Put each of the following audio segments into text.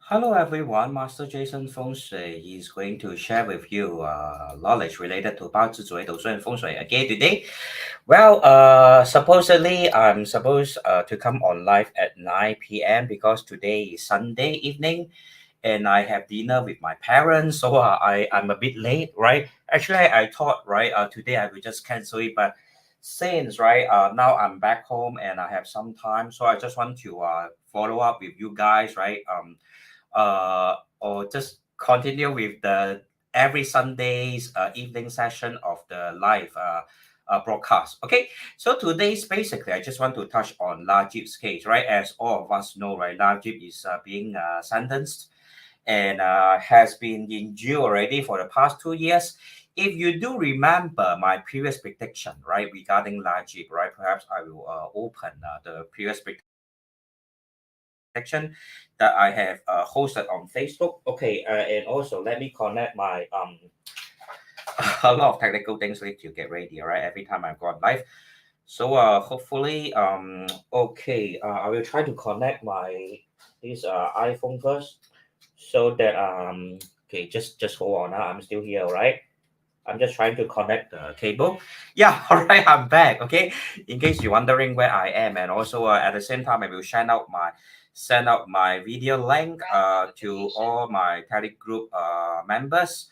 Hello everyone, Master Jason Feng Shui is going to share with you knowledge related to 八字主义读书 and Feng Shui again today. Well, supposedly I'm supposed to come on live at 9 p.m. because today is Sunday evening and I have dinner with my parents, so I'm a bit late, right? Actually, I thought, right, today I will just cancel it, but since, right, now I'm back home and I have some time, so I just want to follow up with you guys, right? Or just continue with the every Sunday's evening session of the live broadcast. Okay, so today's basically I just want to touch on Najib's case, right? As all of us know, right, Najib is being sentenced and has been in jail already for the past 2 years. If you do remember my previous prediction, right, regarding Najib, right, perhaps I will open the previous section that I have hosted on Facebook. Okay, and also let me connect my a lot of technical things need to get ready, right? Every time I go on live. So hopefully okay, I will try to connect my this iPhone first so that okay, just hold on. I'm still here, right? I'm just trying to connect the cable. Yeah, all right, I'm back. Okay, in case you're wondering where I am, and also at the same time, I will send out my video link to all my Telegram group members.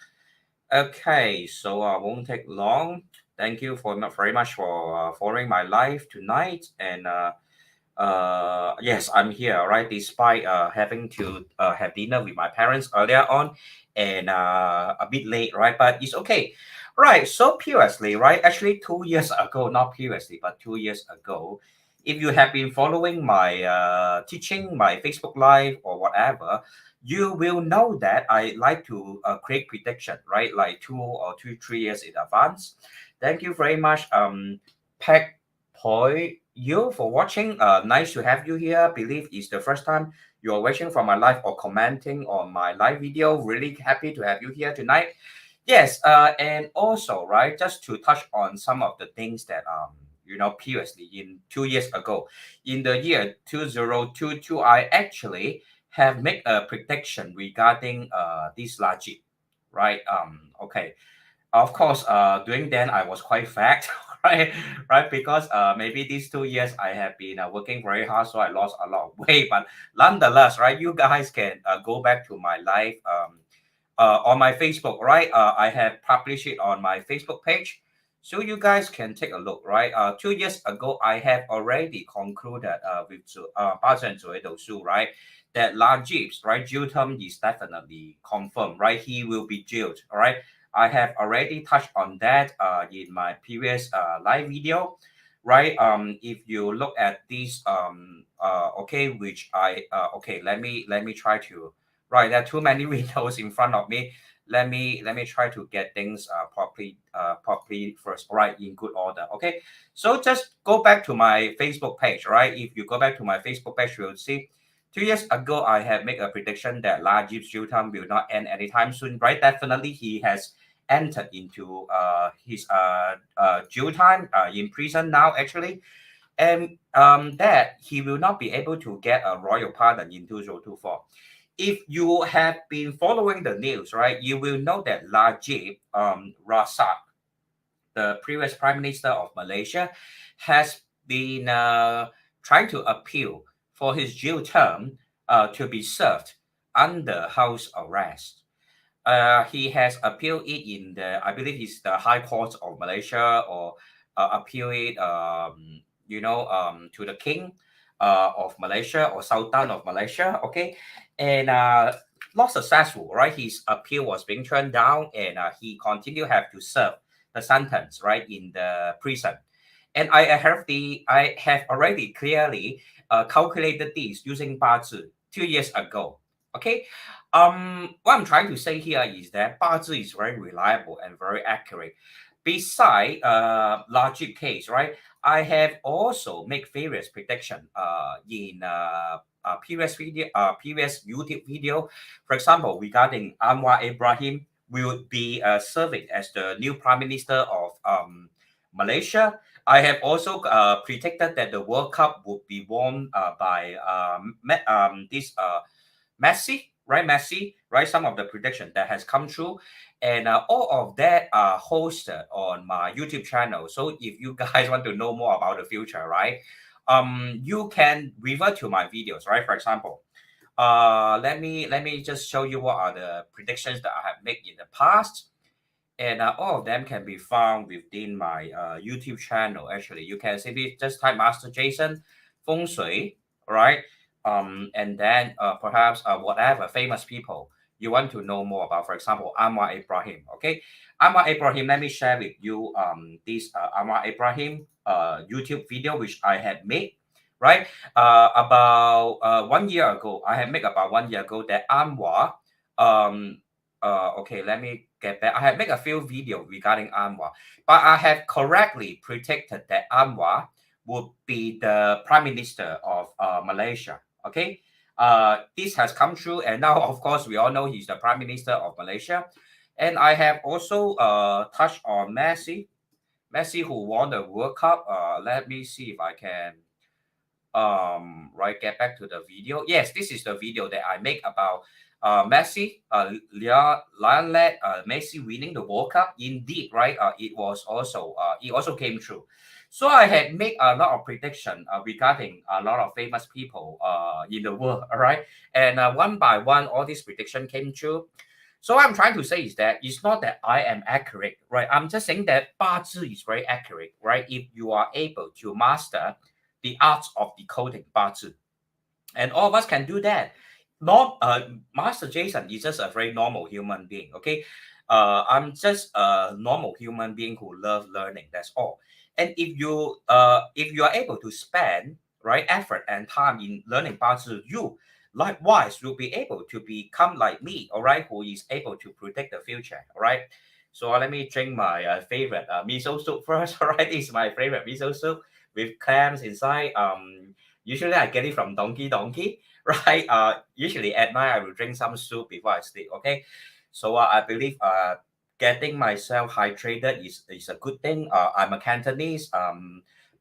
Okay, so won't take long. Thank you for very much for following my live tonight, and yes, I'm here, right? Despite having to have dinner with my parents earlier on and a bit late, right? But it's okay. Right. So previously, right? Actually, 2 years ago, not previously, but 2 years ago, if you have been following my teaching, my Facebook Live or whatever, you will know that I like to create prediction, right? Like 2 or 3 years in advance. Thank you very much, Peg Poi, you for watching. Nice to have you here. Believe it's the first time you're watching from my live or commenting on my live video. Really happy to have you here tonight. Yes, and also, right, just to touch on some of the things that previously in 2 years ago, in the year 2022, I actually have made a prediction regarding this Lajib, right? Okay, of course, during then I was quite fat, right? Right, because maybe these 2 years I have been working very hard, so I lost a lot of weight. But nonetheless, right, you guys can go back to my live on my Facebook, right? I have published it on my Facebook page, so you guys can take a look, right? 2 years ago, I have already concluded with Barisan Nasional, right? That Najib's right jail term is definitely confirmed, right? He will be jailed, all right? I have already touched on that in my previous live video, right? If you look at this, okay, which I okay, let me try to. Right, there are too many windows in front of me. Let me try to get things properly first, right, in good order. Okay, so just go back to my Facebook page, right? If you go back to my Facebook page, you'll see 2 years ago I have made a prediction that Najib's jail term will not end anytime soon, right? Definitely, he has entered into his jail time in prison now, actually, and that he will not be able to get a royal pardon in 2024. If you have been following the news, right, you will know that Najib Razak, the previous Prime Minister of Malaysia, has been trying to appeal for his jail term to be served under house arrest. He has appealed it in the, I believe it's the High Court of Malaysia, or appeal it, to the King of Malaysia or Sultan of Malaysia. Okay, and not successful, right? His appeal was being turned down, and he continued have to serve the sentence, right, in the prison. And I have already clearly calculated this using Bazi 2 years ago. Okay, what I'm trying to say here is that Bazi is very reliable and very accurate. Beside logic case, right? I have also made various prediction in previous YouTube video. For example, regarding Anwar Ibrahim will be serving as the new Prime Minister of Malaysia. I have also predicted that the World Cup would be won by this Messi, right, Messi, right? Some of the prediction that has come true, and all of that are hosted on my YouTube channel. So if you guys want to know more about the future, right, you can refer to my videos, right? For example, let me just show you what are the predictions that I have made in the past, and all of them can be found within my YouTube channel. Actually, you can simply just type Master Jason Feng Shui, right? And then perhaps whatever famous people you want to know more about. For example, Anwar Ibrahim. Okay, Anwar Ibrahim. Let me share with you this Anwar Ibrahim YouTube video which I had made. Right, about 1 year ago, I had made about 1 year ago that Anwar okay, let me get back. I have made a few videos regarding Anwar, but I have correctly predicted that Anwar would be the Prime Minister of Malaysia. Okay, this has come true, and now, of course, we all know he's the Prime Minister of Malaysia. And I have also touched on Messi who won the World Cup. Let me see if I can right, get back to the video. Yes, this is the video that I make about Messi, Lionel Messi winning the World Cup. Indeed, right, it also came true. So I had made a lot of prediction regarding a lot of famous people in the world, all right, and one by one all these prediction came true. So what I'm trying to say is that it's not that I am accurate, right? I'm just saying that Bazi is very accurate, right? If you are able to master the art of decoding Bazi, and all of us can do that. Not Master Jason is just a very normal human being. Okay, I'm just a normal human being who love learning. That's all. And if you are able to spend right effort and time in learning Bazi, you likewise will be able to become like me. All right, who is able to predict the future. All right. So let me drink my favorite miso soup first. All right, this is my favorite miso soup with clams inside. Usually I get it from Donkey, right? Usually at night I will drink some soup before I sleep. Okay, so I believe getting myself hydrated is a good thing. I'm a Cantonese,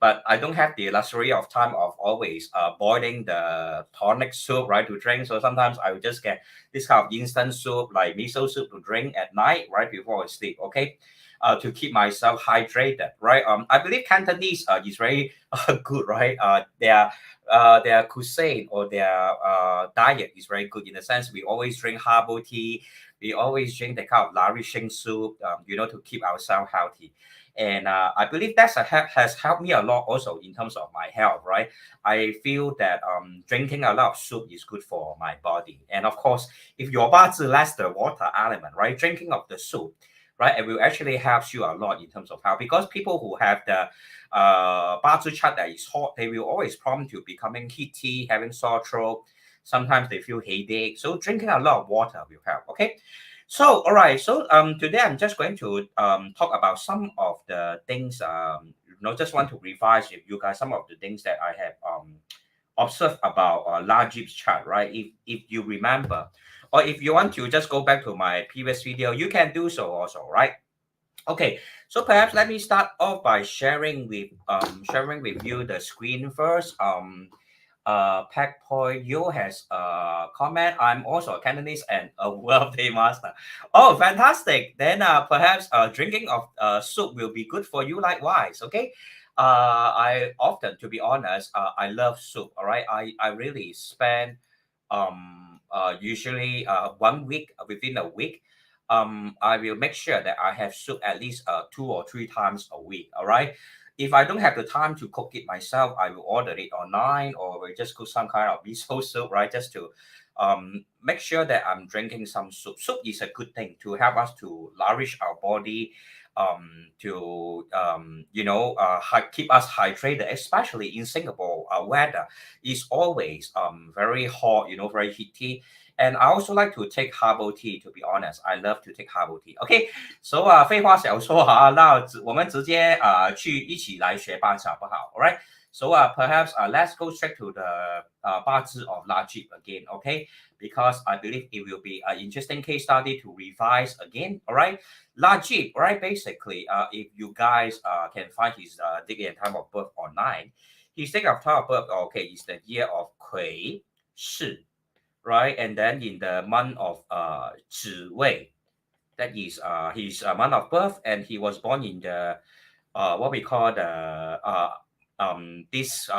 but I don't have the luxury of time of always boiling the tonic soup right to drink. So sometimes I will just get this kind of instant soup like miso soup to drink at night right before I sleep. Okay. To keep myself hydrated, right? I believe Cantonese is very good, right? Their cuisine or their diet is very good in the sense we always drink herbal tea, we always drink the kind of nourishing soup, to keep ourselves healthy. And I believe has helped me a lot also in terms of my health, right? I feel that drinking a lot of soup is good for my body. And of course, if your body lacks the water element, right, drinking of the soup, right, it will actually help you a lot in terms of health because people who have the body chart that is hot, they will always prompt to becoming heaty, having sore throat. Sometimes they feel headache. So drinking a lot of water will help. Okay. So all right. So today I'm just going to talk about some of the things. Just want to revise with you guys some of the things that I have observed about Najib's chart. Right. If you remember, or if you want to just go back to my previous video, you can do so also. Right. Okay, so perhaps let me start off by sharing with you the screen first. Pack Point Yo has a comment. I'm also a Cantonese and a wealthy master. Oh, fantastic! Then perhaps drinking of soup will be good for you likewise. Okay. I often, to be honest, I love soup. All right. I really spend usually 1 week within a week. I will make sure that I have soup at least 2 or 3 times a week. All right. If I don't have the time to cook it myself, I will order it online or will just cook some kind of miso soup, right? Just to make sure that I'm drinking some soup. Soup is a good thing to help us to nourish our body, to keep us hydrated, especially in Singapore. Weather is always very hot, very heaty. And I also like to take herbal tea. To be honest, I love to take herbal tea. Okay, so 废话少说哈，那我们直接去一起来学八字好不好？ Alright. So perhaps let's go straight to the Bazi of Najib again, okay? Because I believe it will be an interesting case study to revise again. All right, Najib, right? Basically, if you guys can find his date and time of birth online, his date of time of birth, okay, is the year of Kui Shi. right? And then in the month of 子未, that is his month of birth, and he was born in the what we call the this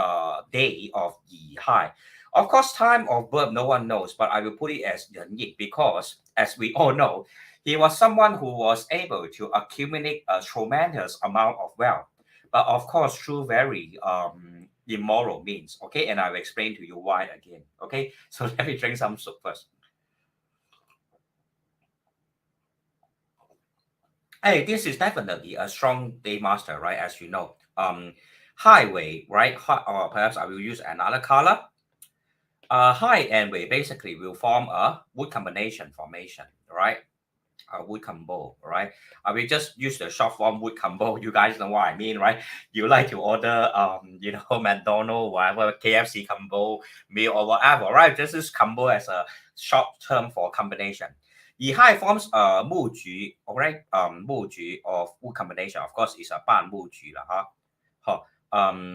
day of Yi Hai. Of course, time of birth no one knows, but I will put it as Ren Yi because, as we all know, he was someone who was able to accumulate a tremendous amount of wealth, but of course through very immoral means. Okay, and I will explain to you why again. Okay, so let me drink some soup first. Hey, this is definitely a strong day master, right? As you know, highway, right? Or perhaps I will use another color. High and way basically will form a wood combination formation, right? A wood combo, right? I will just use the short form wood combo. You guys know what I mean, right? You like to order, McDonald's, whatever, KFC combo meal or whatever, right? This is combo as a short term for combination. Yi Hai forms a 木菊, alright? 木菊 of wood combination. Of course, it's a 半木菊 lah, huh?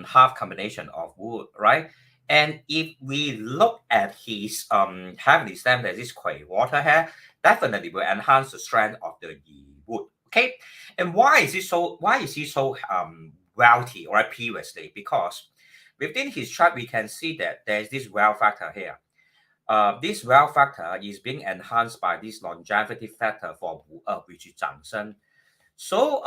Half combination of wood, right? And if we look at his heavenly stem, that is Kui water hair, definitely will enhance the strength of the Yi wood. Okay, and why is he so wealthy, right? Previously, because within his chart we can see that there is this wealth factor here. This wealth factor is being enhanced by this longevity factor for which is 长生. So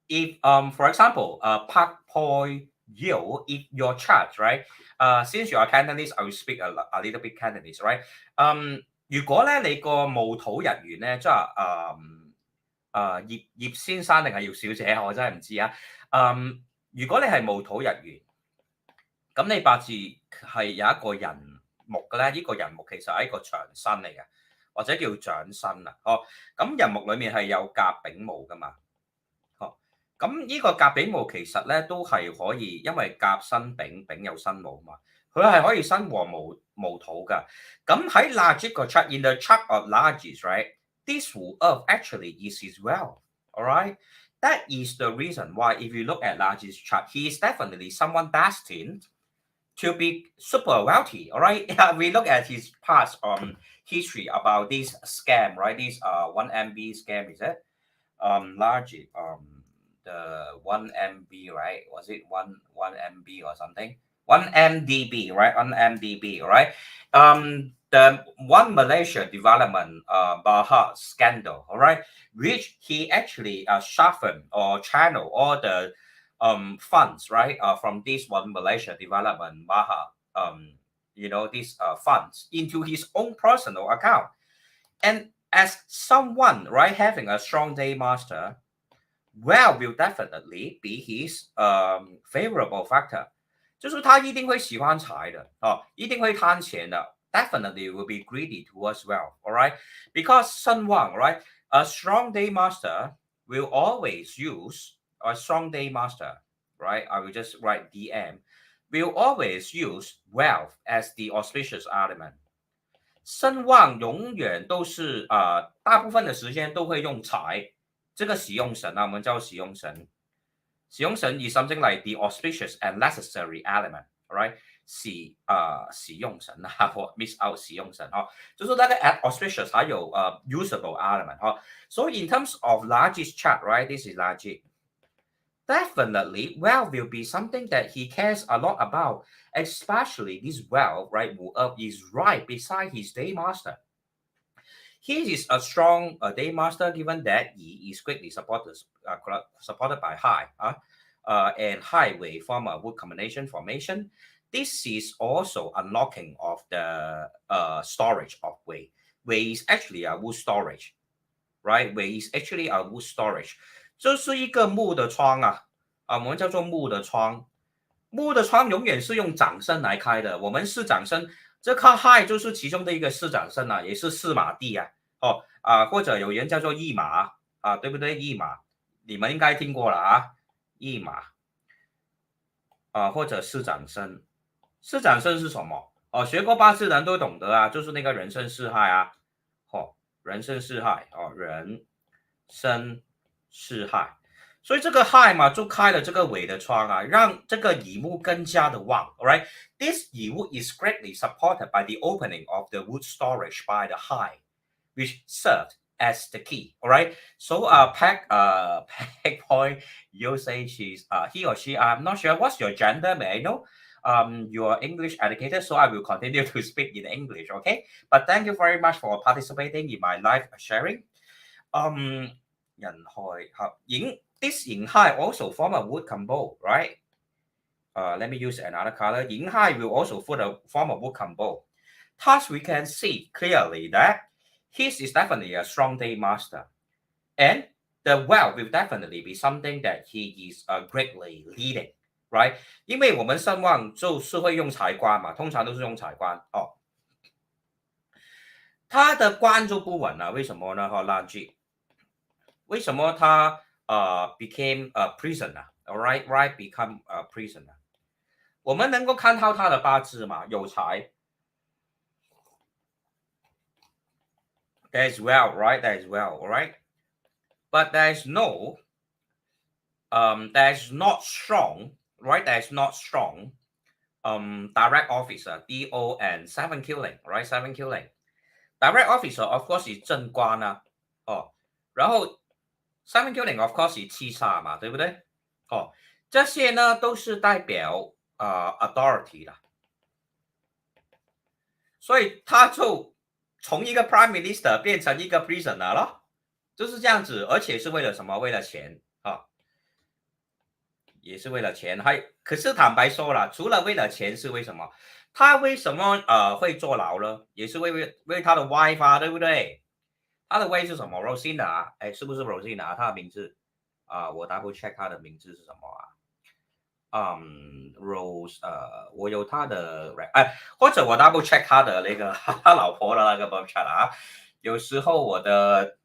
if for example Park Poi Yo, if your chart, right? Since you are Cantonese, I will speak a little bit Cantonese, right? 如果咧你個墓土日元咧，即係葉先生定係葉小姐，我真係唔知啊。如果你係墓土日元，咁你八字係有一個人木嘅咧，呢、個人木其實係一個長身嚟嘅，或者叫長身啊。咁人木裏面係有甲丙木噶嘛。咁呢個甲丙木其實咧都係可以，因為甲生丙，丙有生木嘛，佢係可以生和無土噶。咁喺 Najib 個 chart in the chart of Najib, right? This Wu Earth actually is his wealth, all right? That is the reason why if you look at Najib's chart, he is definitely someone destined to be super wealthy, all right? We look at his past history about this scam, right? This 1 MB scam, is it? Najib, the 1 MB, right? Was it 1 MB or something? 1 MDB, right? 1 MDB, right? The one Malaysia Development Berhad scandal, all right, which he actually sharpened or channel all the funds, right, from this one Malaysia Development Berhad, these funds into his own personal account. And as someone, right, having a strong day master, well, will definitely be his favorable factor. 就是他一定会喜欢财的一定会贪钱的 definitely will be greedy towards wealth, all right? Because Sun Wang, right, a strong day master will always use a strong day master, right? I will just write DM, will always use wealth as the auspicious element. 声望永远都是大部分的时间都会用财，这个使用神我们叫使用神。使用神 is something like the auspicious and necessary element, right? 使用神我 miss out 使用神就是那个 auspicious 还有usable element So in terms of Najib's chart, right? This is Najib. Definitely, wealth will be something that he cares a lot about, especially this wealth, right? Is right beside his day master. He is a strong day master, given that he is greatly supported by High, and Highway form a wood combination formation. This is also unlocking of the storage of Wei. Wei is actually a wood storage, right? Wei is actually a wood storage. 这是一个木的窗我们叫做木的窗。木的窗永远是用掌声来开的。我们是掌声，这颗 high 就是其中的一个四掌声也是四马地或者有人叫做一马对不对？一马，你们应该听过了一马或者四掌声。四掌声是什么？学过八字的人都懂得就是那个人生四害人生四害人生四害。所以这个 high 嘛，就开了这个尾的窗让这个乙木更加的旺 ，right? This yiwu is greatly supported by the opening of the wood storage by the Hai, which served as the key. All right. So Peg Point, you say she's he or she. I'm not sure. What's your gender? May I know? You are English educated, so I will continue to speak in English. Okay. But thank you very much for participating in my live sharing. Um, 人害合影 this 影 hai also form a wood combo, right? Let me use another color. Yin Hai will also form a wood combo. Thus, we can see clearly that his is definitely a strong day master. And the well will definitely be something that he is greatly leading, right? 因为我们声望就是会用财官嘛，通常都是用财官哦。他的官就不稳了，为什么呢？哈，垃圾。为什么他became a prisoner? Alright, right, become a prisoner. 我们能够看到他的八字嘛，有财。That is well, right? That is well, all right. But there is no, there is not strong, right? There is not strong, direct officer, DO and 7 killing, right? 7 killing. Direct officer, of course, is 正官啊，哦，然后 7 killing, of course, 是七杀嘛，对不对？哦，这些呢都是代表authority 的，所以他就从一个 prime minister 变成一个 prisoner 了，就是这样子，而且是为了什么？为了钱啊，也是为了钱。可是坦白说了，除了为了钱，是为什么？他为什么会坐牢呢？也是为他的 wife 啊，对不对？他的 wife 是什么 ？Rosina， 哎，是不是 Rosina？他的名字我 double check 他的名字是什么啊？Rose，我有他的，或者我 double check 他的那个他老婆的那个 birth chart 啊，有时候我的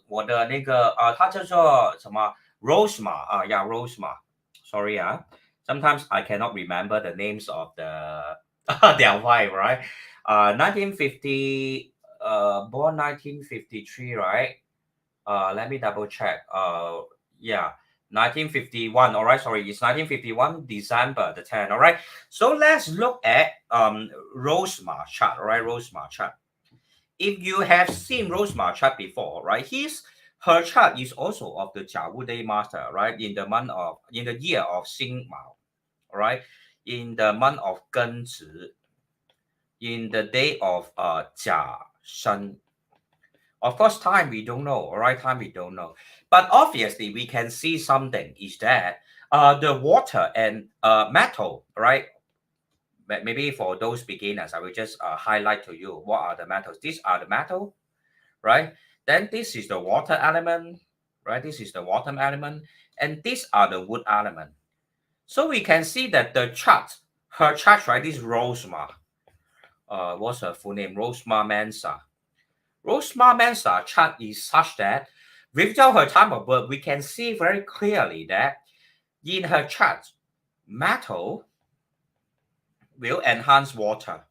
我的那个他叫做什么 Rose 嘛呀 Rose 嘛 ，sorry 啊，sometimes I cannot remember the names of the their wife, right? 1950, born 1953, right? Let me double check. Yeah. 1951, all right, sorry, it's 1951 December the 10th, all right. So let's look at Rosemar chart, all right, Rosemar chart. If you have seen Rosemar chart before, right, her chart is also of the Jiawu Day Master, right, in the year of Xing Mao, all right, in the month of Genzhi, in the day of Jia Shen. Of course, time we don't know, all right? Time we don't know. But obviously, we can see something is that the water and metal, right? Maybe for those beginners, I will just highlight to you what are the metals. These are the metal, right? Then this is the water element, right? This is the water element. And these are the wood element. So we can see that the chart, her chart, right? This Rosma. What's her full name? Rosma Mensa. Rosma Mensa chart is such that without her time of birth, we can see very clearly that in her chart, metal will enhance water.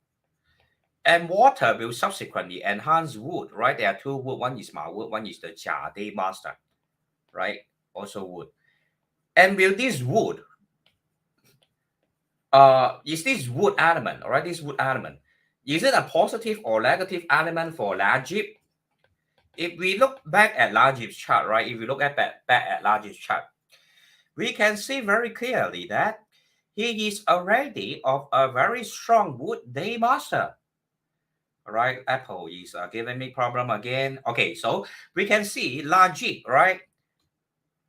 And water will subsequently enhance wood, right? There are two wood. One is Ma wood, one is the Jia Day Master, right? Also wood. And will this wood, is this wood element, all right? This wood element, is it a positive or negative element for Najib? If we look back at Najib's chart, right? If we look at back at Najib's chart, we can see very clearly that he is already of a very strong wood day master. All right, Apple is giving me problem again. Okay, so we can see Najib, right?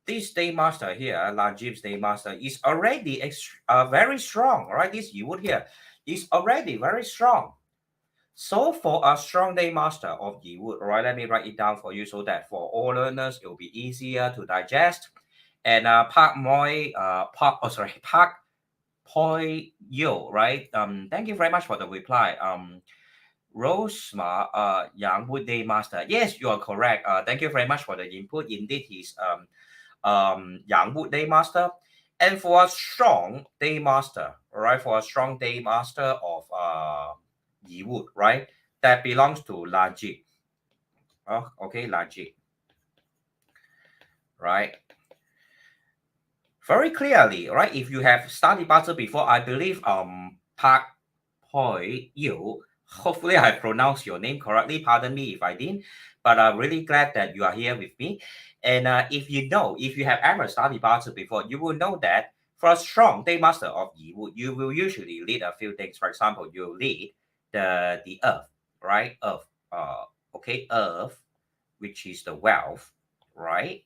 This day master here, Najib's day master is already very strong, right? This you would here is already very strong. So for a strong day master of Yiwood, all right, let me write it down for you so that for all learners, it will be easier to digest. And Park Poi Yo, right? Thank you very much for the reply. Rosma, Yang Wood Day Master. Yes, you are correct. Thank you very much for the input. Indeed, he's Yang Wood Day Master. And for a strong day master, all right, for a strong day master of Yiwood, right? That belongs to Najib. Oh, okay, Najib. Right. very clearly, right? If you have studied Bazi before, I believe Park Hoi Yu. Hopefully, I pronounced your name correctly. Pardon me if I didn't, but I'm really glad that you are here with me. And if you have ever studied Bazi before, you will know that for a strong day master of Yi, you will usually lead a few things. For example, you lead the earth, right? Earth, earth, which is the wealth, right?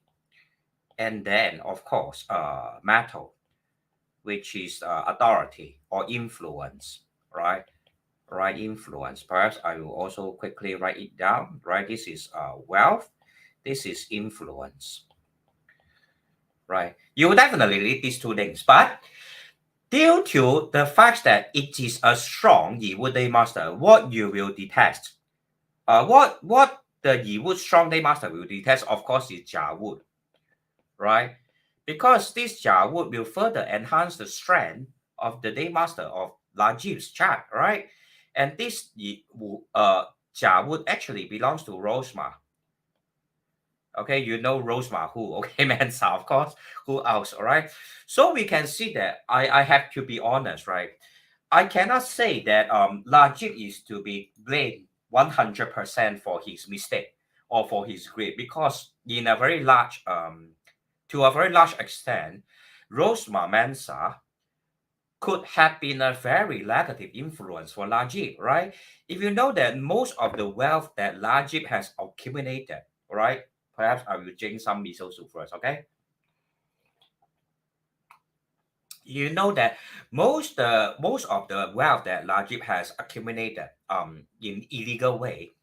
And then, of course, metal, which is authority or influence, right? Right, influence. Perhaps I will also quickly write it down, right? This is wealth, this is influence, right? You will definitely need these two things, but due to the fact that it is a strong Yiwu Day Master, what you will detest, what the Yiwu strong Day Master will detest, of course, is Jia Wu, right? Because this Jia Wu will further enhance the strength of the day master of Najib's chart, right? And this Jia Wu actually belongs to Rosma. Okay, you know Rosma who? Okay, Mensa, of course. Who else? All right. So we can see that I have to be honest, right? I cannot say that Najib is to be blamed 100% for his mistake or for his greed, because in a very large to a very large extent, Rosma Mensa could have been a very negative influence for Najib, right? If you know that most of the wealth that Najib has accumulated, right? Perhaps I will drink some miso soup first, okay? You know that most of the wealth that Najib has accumulated in illegal way,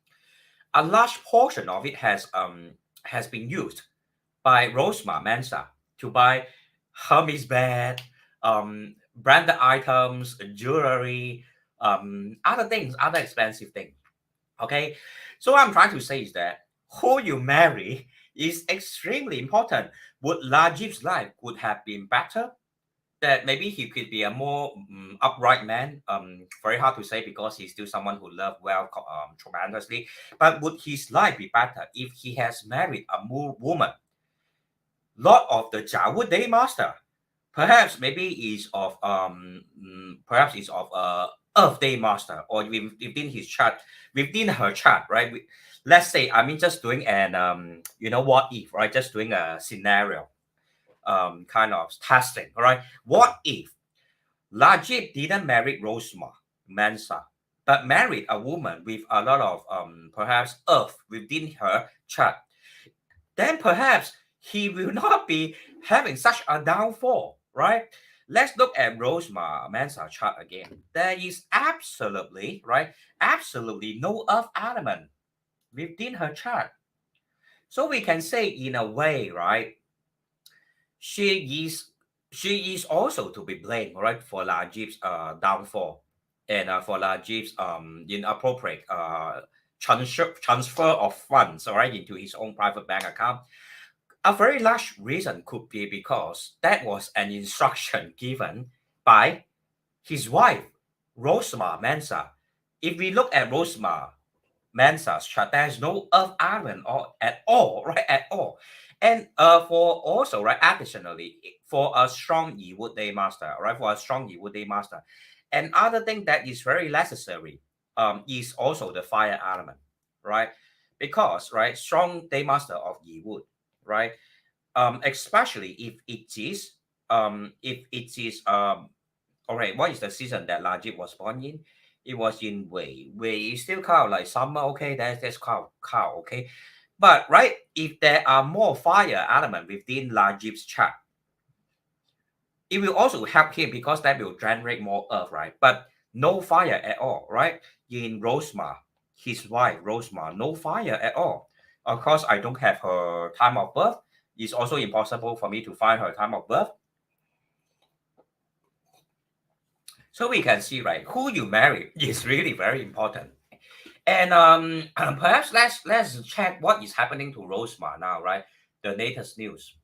a large portion of it has been used by Rosma Mensa to buy Hermes bed, branded items, jewelry, other things, other expensive things. Okay, so what I'm trying to say is that who you marry is extremely important. Would Najib's life would have been better? That maybe he could be a more upright man. Very hard to say because he's still someone who loved well tremendously. But would his life be better if he has married a woman, Lord of the Jiawu Day Master? Perhaps maybe is of perhaps is of Earth Day Master, or within his chart, within her chart, right? Let's say, I mean, just doing an what if, right? Just doing a scenario, kind of testing, all right? What if Najib didn't marry Rosma Mansa, but married a woman with a lot of perhaps earth within her chart? Then perhaps he will not be having such a downfall, right? Let's look at Rosma Mansa chart again. There is absolutely, right, absolutely no earth element within her chart. So we can say in a way, right, she is she is also to be blamed, right, for Najib's downfall, and for Najib's inappropriate transfer of funds, all right, into his own private bank account. A very large reason could be because that was an instruction given by his wife, Rosma Mensa. If we look at Rosma Mensa's chart, there's no earth iron or at all, right? At all. And for also, right, additionally, for a strong Yiwu Day Master, right? For a strong Yiwu Day Master. Another thing that is very necessary is also the fire element, right? Because, right, strong Day Master of Yiwu, right? Especially if it is all right, what is the season that Najib was born in? It was in Wei. Wei is still kind of like summer, okay, that's cow, okay. But right, if there are more fire element within Najib's chart, it will also help him because that will generate more earth, right? But no fire at all, right? In Rosma, his wife Rosma, no fire at all. Of course, I don't have her time of birth. It's also impossible for me to find her time of birth. So we can see, right, who you marry is really very important. And perhaps let's check what is happening to Rosma now, right? The latest news.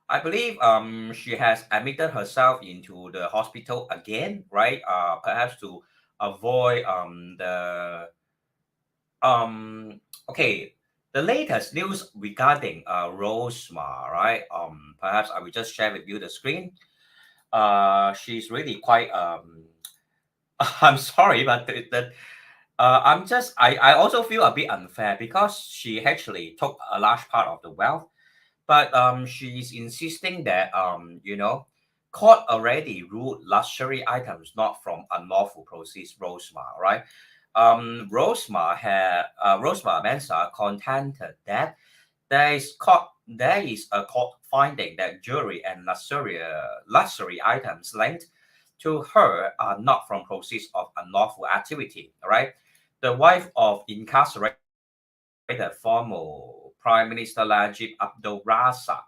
I believe she has admitted herself into the hospital again, right? Perhaps to avoid the okay the latest news regarding Rosma, right? Perhaps I will just share with you the screen. She's really quite I'm sorry, but I also feel a bit unfair because she actually took a large part of the wealth, but she's insisting that court already ruled luxury items not from unlawful proceeds. Rosma, right? Rosma Mensah contended that there is a court finding that jewelry and luxury items linked to her are not from proceeds of unlawful activity. All right, the wife of incarcerated former Prime Minister Najib Abdul Razak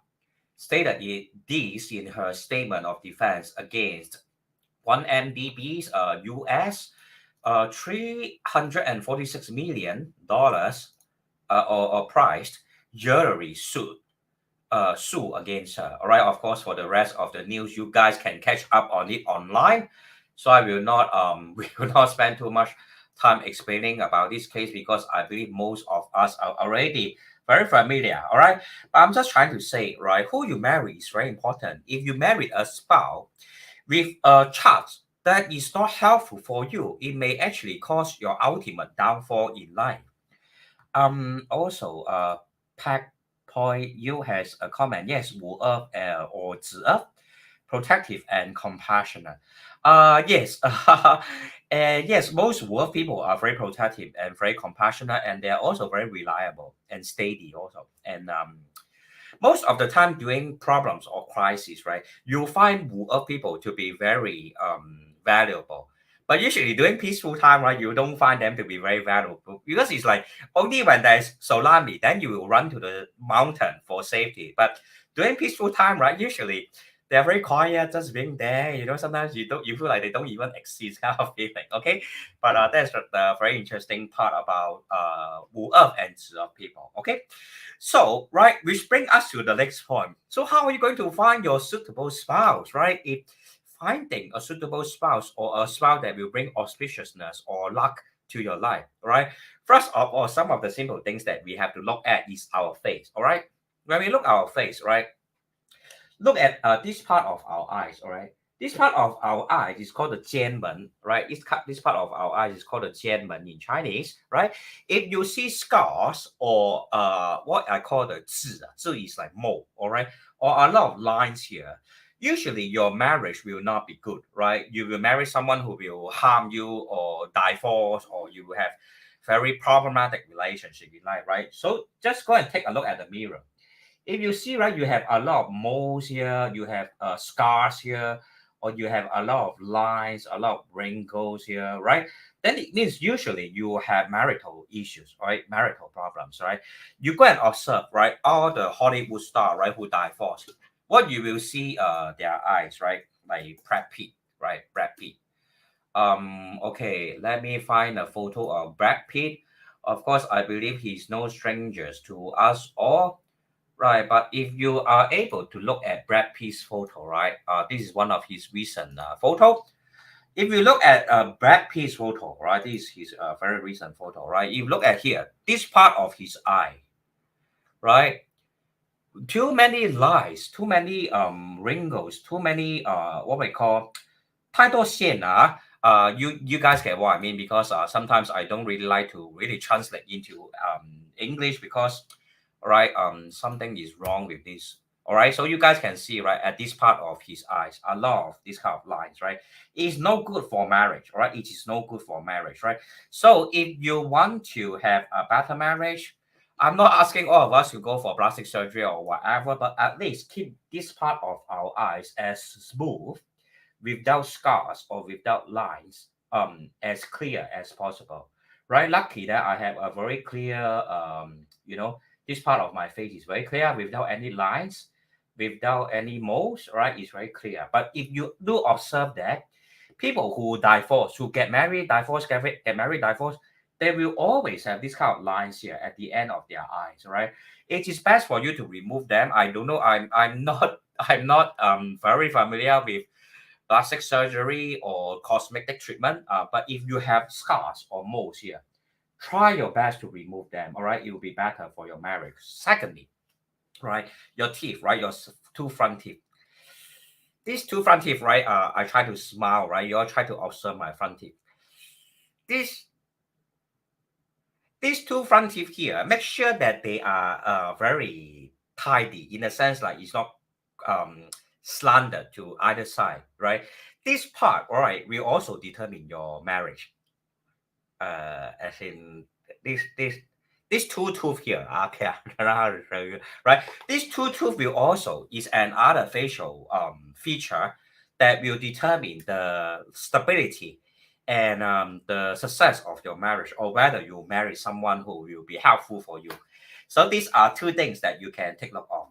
stated this in her statement of defense against one MDB's US $346 million or priced jewelry sue against her. All right, of course, for the rest of the news, you guys can catch up on it online. So I will not we will not spend too much time explaining about this case because I believe most of us are already very familiar. All right, but I'm just trying to say, right, who you marry is very important. If you marry a spouse with a chart that is not helpful for you, it may actually cause your ultimate downfall in life. Also, Pack Point you has a comment. Yes, 无恶 or 止恶, protective and compassionate. Yes, yes, most work people are very protective and very compassionate, and they are also very reliable and steady also. And most of the time during problems or crises, right, you'll find people to be very valuable. But usually during peaceful time, right, you don't find them to be very valuable because it's like only when there's tsunami, then you will run to the mountain for safety. But during peaceful time, right, usually they're very quiet, just being there. Sometimes you feel like they don't even exist, kind of feeling. Okay, but that's the very interesting part about and people. Okay, so right, which brings us to the next point. So how are you going to find your suitable spouse, right? If finding a suitable spouse or a spouse that will bring auspiciousness or luck to your life, right? First of all, some of the simple things that we have to look at is our face, all right? When we look at our face, right? Look at this part of our eyes, all right? This part of our eyes is called the jianmen, right? This part of our eyes is called the jianmen in Chinese, right? If you see scars or what I call the 字 is like mole, all right? Or a lot of lines here, usually your marriage will not be good, right? You will marry someone who will harm you or divorce, or you will have very problematic relationship in life, right? So just go and take a look at the mirror. If you see, right, you have a lot of moles here, you have scars here, or you have a lot of lines, a lot of wrinkles here, right? Then it means usually you have marital issues, right? Marital problems, right? You go and observe, right? All the Hollywood star, right, who divorced, what you will see, their eyes, right? Like Brad Pitt, right? Brad Pitt. Okay, let me find a photo of Brad Pitt. Of course, I believe he's no strangers to us all. Right, but if you are able to look at Brad Pitt's photo, right? This is one of his recent photo. If you look at Brad Pitt's photo, right? This is his very recent photo, right? If you look at here, this part of his eye, right? Too many lines, too many wrinkles, too many what we call 太多线 you guys get what I mean because sometimes I don't really like to really translate into English because right something is wrong with this. All right, so you guys can see right at this part of his eyes a lot of this kind of lines, right? It's no good for marriage. All right, it is no good for marriage, right? So if you want to have a better marriage, I'm not asking all of us to go for plastic surgery or whatever, but at least keep this part of our eyes as smooth, without scars or without lines, as clear as possible, right? Lucky that I have a very clear this part of my face is very clear without any lines, without any moles, right? It's very clear. But if you do observe that people who divorce, who get married, divorce, get married, divorce, they will always have this kind of lines here at the end of their eyes, right? It is best for you to remove them. I don't know. I'm not I'm not very familiar with plastic surgery or cosmetic treatment. But if you have scars or moles here, try your best to remove them. All right, it will be better for your marriage. Secondly, right, your teeth, right, your two front teeth. These two front teeth, right? I try to smile, right? You all try to observe my front teeth. These two front teeth here, make sure that they are very tidy in a sense like it's not slanted to either side, right? This part, all right, will also determine your marriage. As in these two tooth here, okay, right? These two tooth will also is another facial feature that will determine the stability and the success of your marriage, or whether you marry someone who will be helpful for you. So these are two things that you can take note of.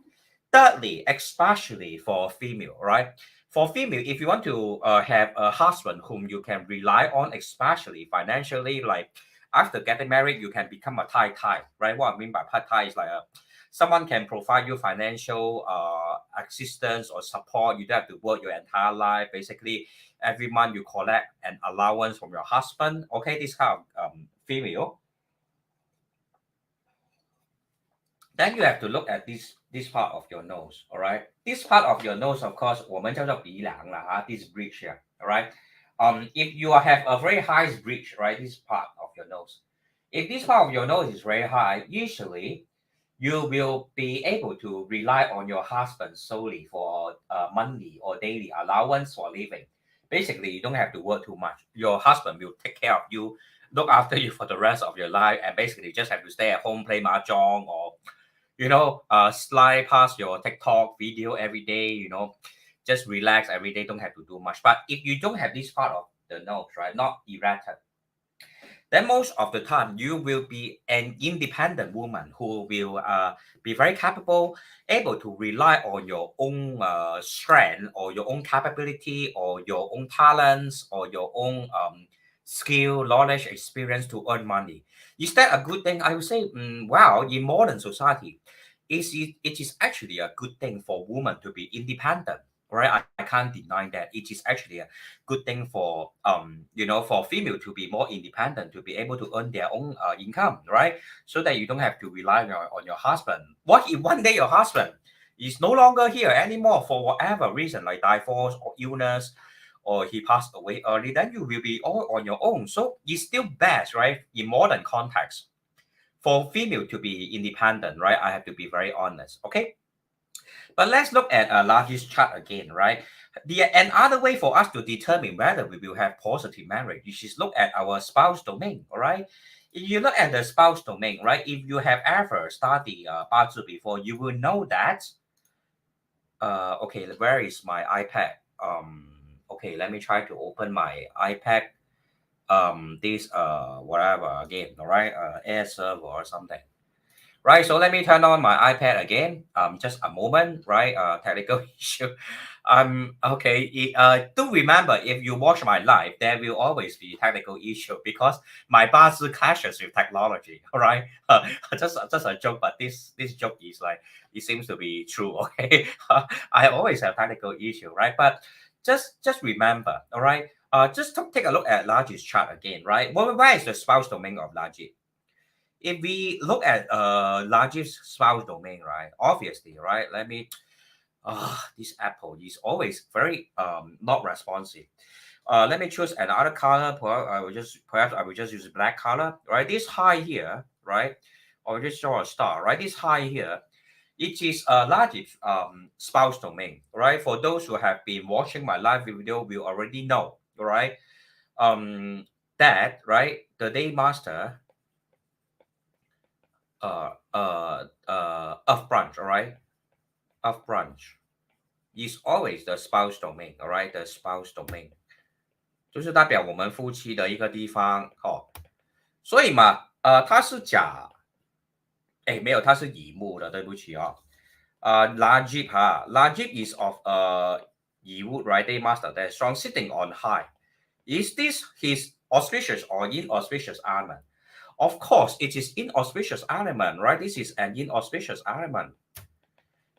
Thirdly, especially for female, right? For female, if you want to have a husband whom you can rely on, especially financially, like after getting married, you can become a tai, right? What I mean by tai is like someone can provide you financial assistance or support. You don't have to work your entire life. Basically, every month you collect an allowance from your husband. Okay, this kind of female. Then you have to look at this part of your nose, all right? This part of your nose, of course, 我们叫做鼻梁啦, this bridge here, all right? If you have a very high bridge, right, this part of your nose, if this part of your nose is very high, usually you will be able to rely on your husband solely for monthly or daily allowance for living. Basically, you don't have to work too much. Your husband will take care of you, look after you for the rest of your life, and basically just have to stay at home, play mahjong, or slide past your TikTok video every day, just relax every day, don't have to do much. But if you don't have this part of the nose, right, not erected, then most of the time you will be an independent woman who will be very capable, able to rely on your own strength or your own capability or your own talents or your own skill, knowledge, experience to earn money. Is that a good thing? I would say, well, in modern society, it is actually a good thing for women to be independent, right? I can't deny that. It is actually a good thing for for female to be more independent, to be able to earn their own income, right? So that you don't have to rely on your husband. What if one day your husband is no longer here anymore for whatever reason, like divorce or illness, or he passed away early, then you will be all on your own. So it's still best, right, in modern context, for female to be independent, right? I have to be very honest, okay? But let's look at a largest chart again, right? Another way for us to determine whether we will have positive marriage, you should look at our spouse domain, all right? If you look at the spouse domain, right, if you have ever studied Bazi before, you will know that, okay, where is my iPad? Okay, let me try to open my iPad, this, whatever again, all right, air server or something. Right, so let me turn on my iPad again. Just a moment, right? Technical issue. Okay. Do remember, if you watch my live, there will always be technical issue because my Bazi clashes with technology. All right, just a joke, but this joke is like, it seems to be true. Okay, I always have technical issue, right? But just remember, all right. Just take a look at largest chart again, right? Where is the spouse domain of largest? If we look at largest spouse domain, right? Obviously, right? Let me. This Apple is always very not responsive. Let me choose another color. Perhaps I will just use black color, right? This high here, right? Or just show a star, right? This high here, it is a largest spouse domain, right? For those who have been watching my live video, will already know, right? That, right? The day master of branch, all right? Of branch is always the spouse domain, all right? The spouse domain 就是代表我们夫妻的一个地方哦。所以嘛，它是甲，哎，没有，它是乙木的，对不起哦。Najib Najib is of Yi wood, right? Day master, that strong sitting on high. Is this his auspicious or inauspicious element? Of course, it is inauspicious element, right? This is an inauspicious element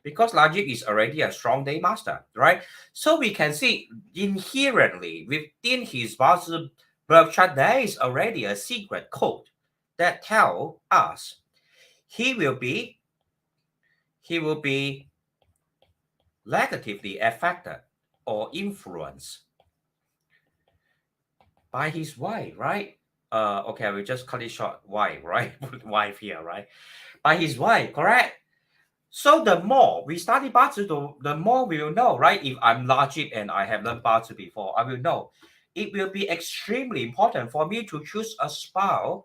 because Najib is already a strong day master, right? So we can see inherently within his Bazi birth chart, there is already a secret code that tell us he will be negatively affected or influenced by his wife, right? Okay, I will just cut it short. Wife, right? Put wife here, right? By his wife, correct? So the more we study Bazi, the more we will know, right? If I'm Najib and I have learned Bazi before, I will know it will be extremely important for me to choose a spouse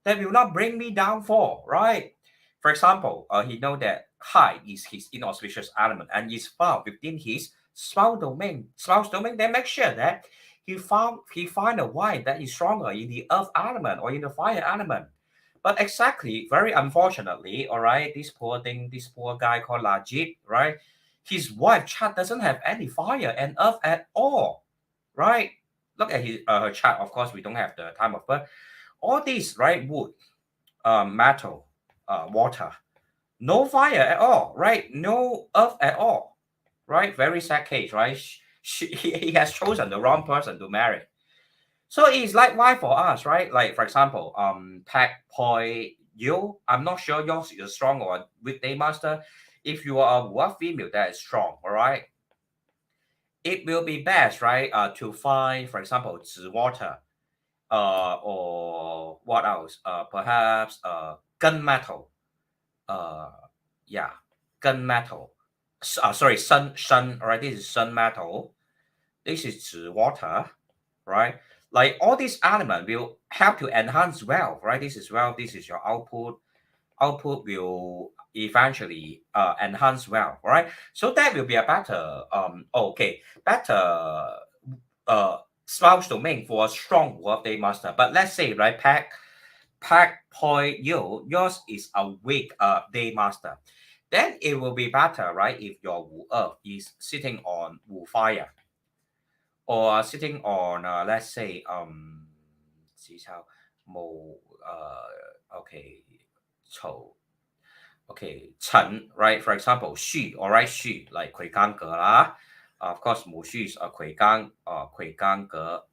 that will not bring me down for, right? For example, he know that high is his inauspicious element and is found within his spouse domain. Spouse domain, then make sure that he find a wife that is stronger in the earth element or in the fire element. But exactly, very unfortunately, all right, this poor thing, this poor guy called Najib, right? His wife chart doesn't have any fire and earth at all, right? Look at his her chart. Of course, we don't have the time of birth. All these, right? Wood, metal, water, no fire at all, right? No earth at all, right? Very sad case, right? He has chosen the wrong person to marry. So it's likewise for us, right? Like for example, pack point you. I'm not sure yours is strong or weak day master. If you are a female that is strong, all right, it will be best, right? To find, for example, water, or what else? Perhaps gunmetal. Uh, yeah, gunmetal. Sorry, sun. All right, this is sun metal. This is water, right? Like all these elements will help to enhance wealth, right? This is wealth. This is your output. Output will eventually enhance wealth, right? So that will be a better okay, better spouse domain for a strong workday master. But let's say, right, pack point yours is a weak day master. Then it will be better, right, if your Wu Earth is sitting on Wu Fire or sitting on let's say 子丑 Mo okay 丑 okay 辰 right, for example 戌 all right 戌 like 癸干格啦 of course 母戌 is 癸干格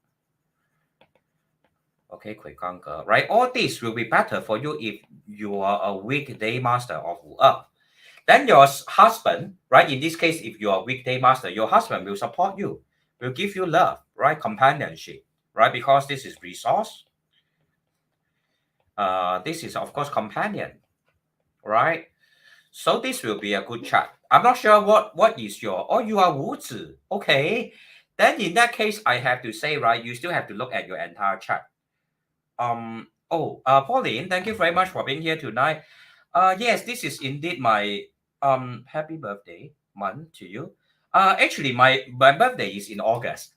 okay 癸干格 right, all this will be better for you if you are a weekday master of Wu Earth. Then your husband, right, in this case if you are a weekday master, your husband will support you, will give you love, right, companionship, right, because this is resource. This is of course companion, right? So this will be a good chart. I'm not sure what is your, oh, you are Wu Zi. Okay. Then in that case, I have to say, right, you still have to look at your entire chart. Pauline, thank you very much for being here tonight. Yes, this is indeed my happy birthday month to you. Actually, my birthday is in August,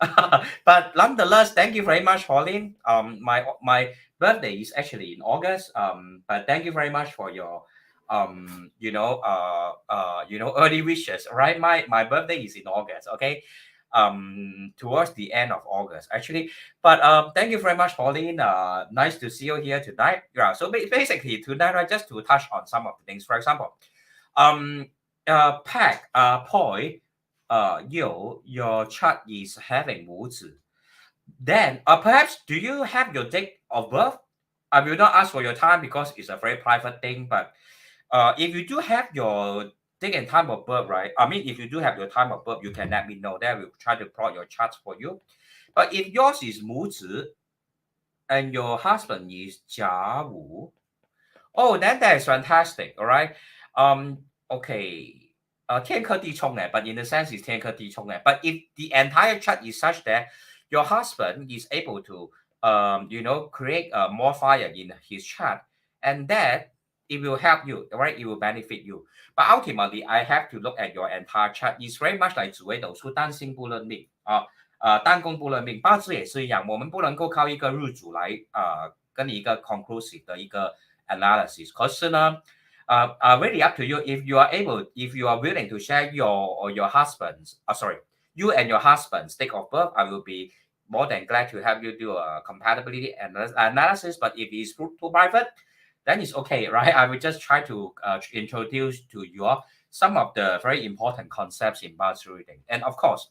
but nonetheless, thank you very much, Pauline. My birthday is actually in August. But thank you very much for your early wishes. Right, my birthday is in August. Okay, towards the end of August actually. But thank you very much, Pauline. Nice to see you here tonight. Yeah. So basically tonight, right, just to touch on some of the things. For example, Pack, Poi, your chart is having 无子. Then perhaps do you have your date of birth? I will not ask for your time because it's a very private thing. But if you do have your date and time of birth, right? I mean, if you do have your time of birth, you can let me know. Then I will try to plot your charts for you. But if yours is 母子 and your husband is 甲午, oh, then that is fantastic. All right. Okay. 天克地冲 but in the sense it's 天克地冲 But if the entire chart is such that your husband is able to create more fire in his chart, and that it will help you, right? It will benefit you. But ultimately, I have to look at your entire chart. It's very much like 紫微斗数单星不论命单宫不论命，八字也是一样，我们不能够靠一个日主来跟你一个 conclusive 的一个 analysis。可是呢，really up to you if you are able, if you are willing to share your husband's, you and your husband's date of birth, I will be more than glad to help you do a compatibility analysis. But if it's too private, then it's okay, right? I will just try to introduce to you some of the very important concepts in Bazi reading. And of course,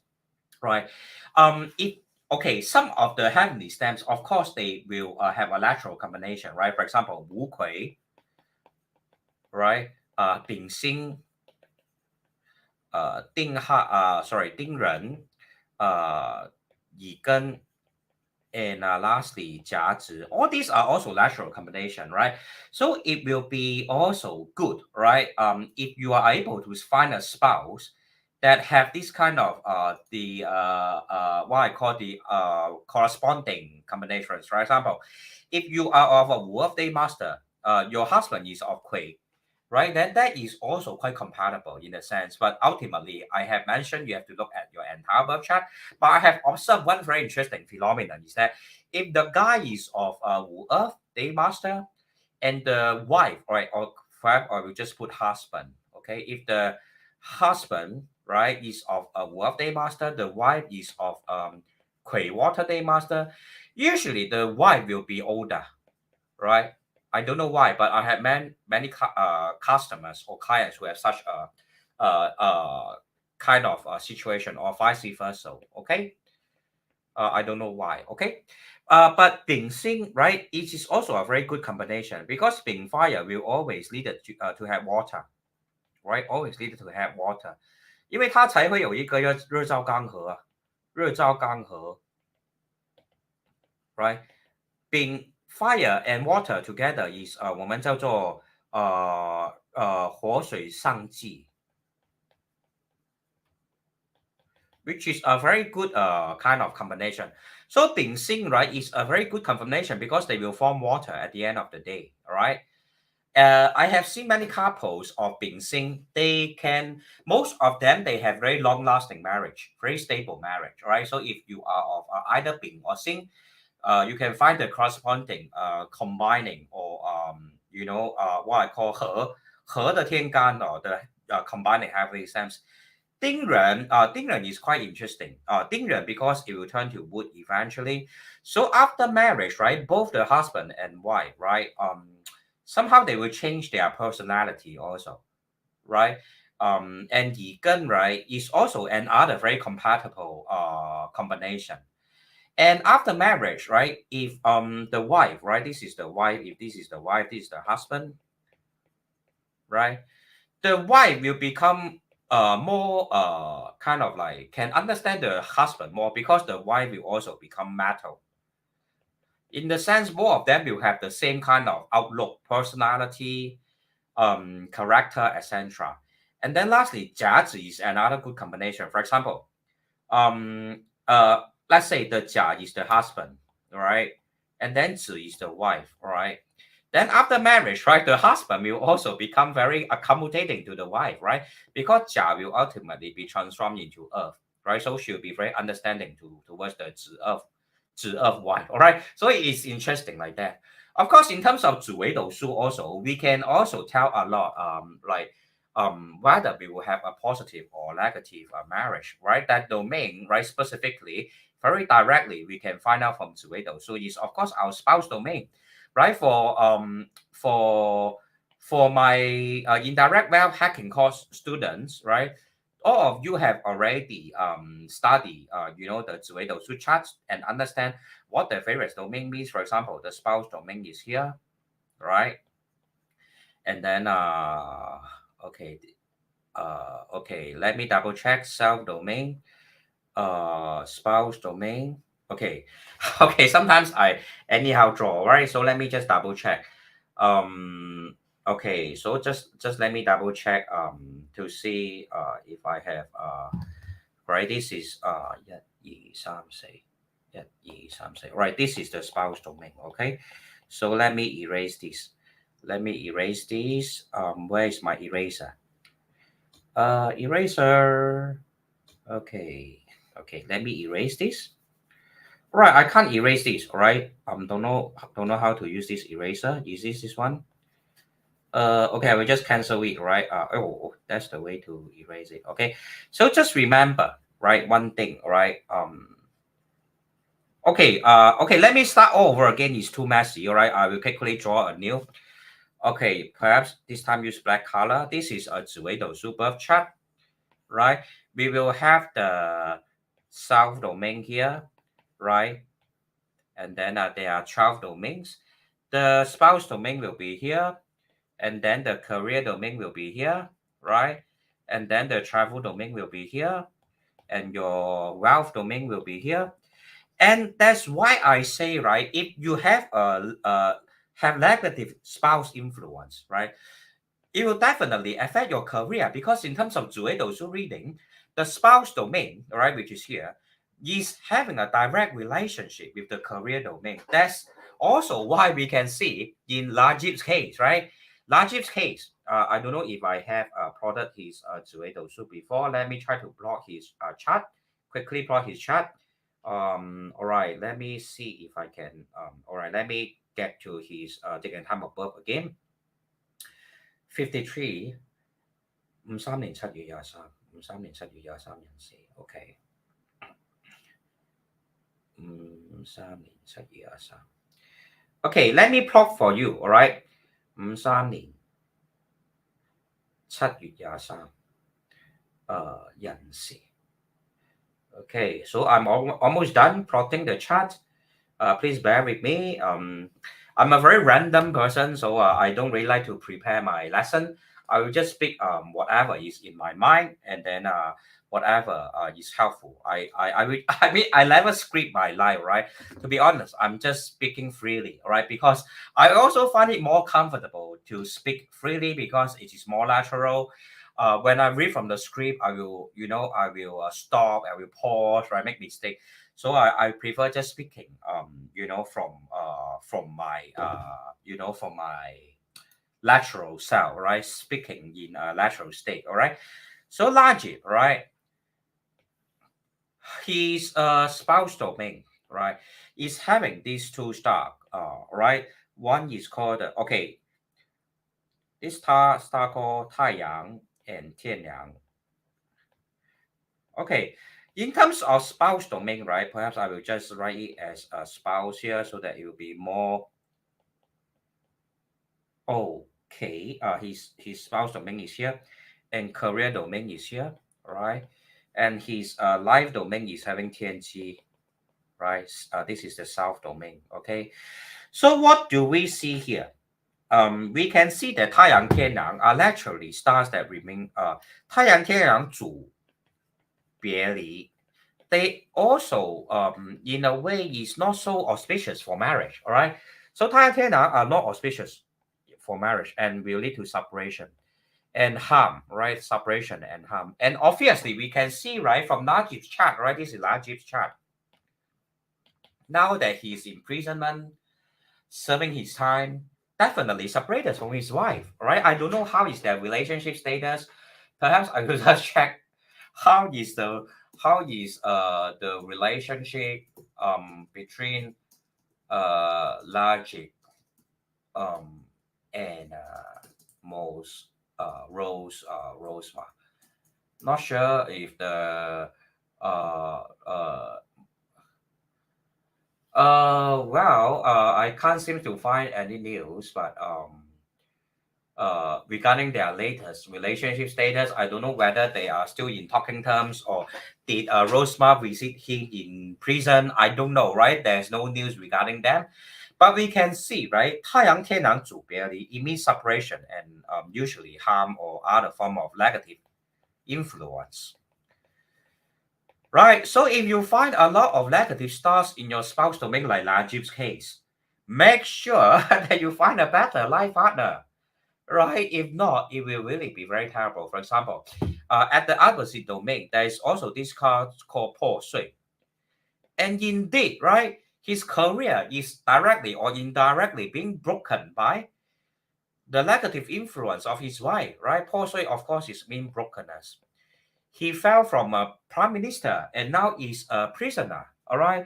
right, if Okay, some of the heavenly stems, of course, they will have a lateral combination, right? For example, Wu Kui, right? Bing Xing, Ding Ren, Yi Gen, and lastly, Jia Zhi. All these are also lateral combination, right? So it will be also good, right? If you are able to find a spouse that have this kind of what I call the corresponding combinations. For example, if you are of a Wu Day master, your husband is of Kui, right? Then that is also quite compatible in a sense. But ultimately, I have mentioned you have to look at your entire birth chart. But I have observed one very interesting phenomenon is that if the guy is of Wu Earth Day master and the wife, right, or perhaps I will just put husband, okay? If the husband, right, is of a Wu Earth Day master, the wife is of Kui Water Day master, usually the wife will be older, right? I don't know why, but I have many customers or clients who have such a kind of a situation or vice versa. Okay, I don't know why. Okay, but Bing Xing, right? It is also a very good combination because Bing fire will always lead it to have water, right? Always lead it to have water，因为它才会有一个日照刚和啊，日照刚和，right？Bing fire and water together is 我们叫做活水上济。Which is a very good kind of combination. So Bing Xing, right, is a very good combination because they will form water at the end of the day. All right. I have seen many couples of Bing Xing. Most of them, they have very long lasting marriage, very stable marriage. Right. So if you are of either Bing or Xing, you can find the corresponding combining or what I call 和的天干 or the combining heavily stems. Ding Ren is quite interesting. Ding Ren because it will turn to wood eventually. So after marriage, right, both the husband and wife, right, somehow they will change their personality also, right? And Yi Gen, right, is also another very compatible combination. And after marriage, right, if the wife, right, this is the wife, if this is the wife, this is the husband, right, the wife will become more kind of like can understand the husband more because the wife will also become metal. In the sense, both of them will have the same kind of outlook, personality, character, etc. And then lastly, Jia is another good combination. For example, um, let's say the Jia is the husband, right? And then Zi is the wife, right? Then after marriage, right, the husband will also become very accommodating to the wife, right? Because Jia will ultimately be transformed into earth, right? So she'll be very understanding towards the Zi earth wife, all right? So it is interesting like that. Of course, in terms of 紫微斗数 also, we can also tell a lot, whether we will have a positive or negative marriage, right? That domain, right, specifically, very directly, we can find out from 紫微斗数 is, of course, our spouse domain, right? For my indirect web hacking course students, right? All of you have already studied, the 紫微斗数 charts and understand what the various domain means. For example, the spouse domain is here, right? And then okay, let me double check self domain, spouse domain. Okay, okay. Sometimes I anyhow draw, right? So let me just double check. Okay, so just let me double check to see if I have right. This is 一二三四一二三四 right. This is the spouse domain. Okay, so let me erase this. Let me erase this. Where is my eraser? Eraser. Okay. Okay. Let me erase this. Right. I can't erase this. All right. Don't know how to use this eraser. Is this one? Okay. I will just cancel it. Right. Oh, that's the way to erase it. Okay. So just remember, right? One thing. Right. Okay. Okay. Let me start all over again. It's too messy. All right. I will quickly draw a new. Okay, perhaps this time use black color. This is a 紫微斗数 birth chart, right? We will have the south domain here, right? And then there are 12 domains. The spouse domain will be here, and then the career domain will be here, right? And then the travel domain will be here, and your wealth domain will be here. And that's why I say, right, if you have have negative spouse influence, right, it will definitely affect your career, because in terms of 主位斗数 reading, the spouse domain, right, which is here, is having a direct relationship with the career domain. That's also why we can see in Najib's case, right? Najib's case, I don't know if I have plotted his 主位斗数 before. Let me try to plot his chart. Quickly plot his chart. All right, let me see if I can. All right, let me get to his date and time of birth again. 53 53年7月23 53年7月23人士 OK 53年7月23 OK let me plot for you alright 53年7月23人士 Okay so I'm almost done plotting the chart. Please bear with me. I'm a very random person, so I don't really like to prepare my lesson. I will just speak whatever is in my mind, and then whatever is helpful. I mean I never script my life, right? To be honest, I'm just speaking freely, right? Because I also find it more comfortable to speak freely because it is more natural. When I read from the script, I will, I will stop, I will pause, right, make mistake. So I prefer just speaking, from my, from my lateral self, right, speaking in a lateral state, all right. So Najib, right, his spouse domain, right, is having these two stars, right. One is called, okay, this star called 太阳 and 天阳. Okay, in terms of spouse domain, right? Perhaps I will just write it as a spouse here so that it will be more okay. His spouse domain is here, and career domain is here, right? And his life domain is having 天机, right? This is the south domain. Okay, so what do we see here? We can see that 太阳天阳 are actually stars that remain. 太阳天阳主别离. They also, in a way, is not so auspicious for marriage. All right. So 太阳天王 are not auspicious for marriage and will lead to separation and harm, right? Separation and harm. And obviously, we can see, right, from Najib's chart, right? This is Najib's chart. Now that he's in imprisonment, serving his time, definitely separated from his wife, right? I don't know how is their relationship status. Perhaps I will just check how is the relationship between Logic and most Rosema. Not sure if the I can't seem to find any news, but regarding their latest relationship status, I don't know whether they are still in talking terms or did Rosema visit him in prison. I don't know, right? There's no news regarding them. But we can see, right? 太阳天王主别离 it means separation and usually harm or other form of negative influence. Right, so if you find a lot of negative stars in your spouse domain, like Najib's case, make sure that you find a better life partner. Right, if not, it will really be very terrible. For example, at the opposite domain, there is also this card called 破碎. And indeed, right, his career is directly or indirectly being broken by the negative influence of his wife, right? 破碎, of course, is mean brokenness. He fell from a prime minister and now is a prisoner, all right?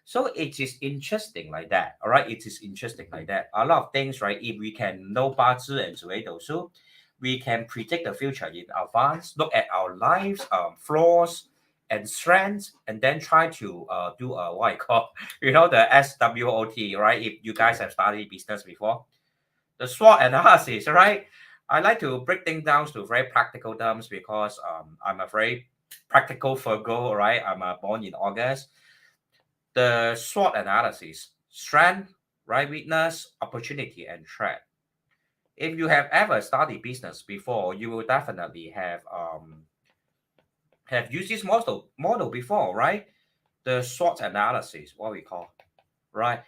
So it is interesting like that, all right? It is interesting like that. A lot of things, right? If we can know Bazi and 主位斗数, we can predict the future in advance, look at our lives, flaws and strengths, and then try to do what I call, the SWOT, right? If you guys have studied business before, the SWOT analysis, right? I like to break things down to very practical terms because I'm a very practical Virgo, right? I'm born in August. the SWOT analysis: strength, right, weakness, opportunity, and threat. If you have ever studied business before, you will definitely have used this model before, right? The SWOT analysis, what we call, right?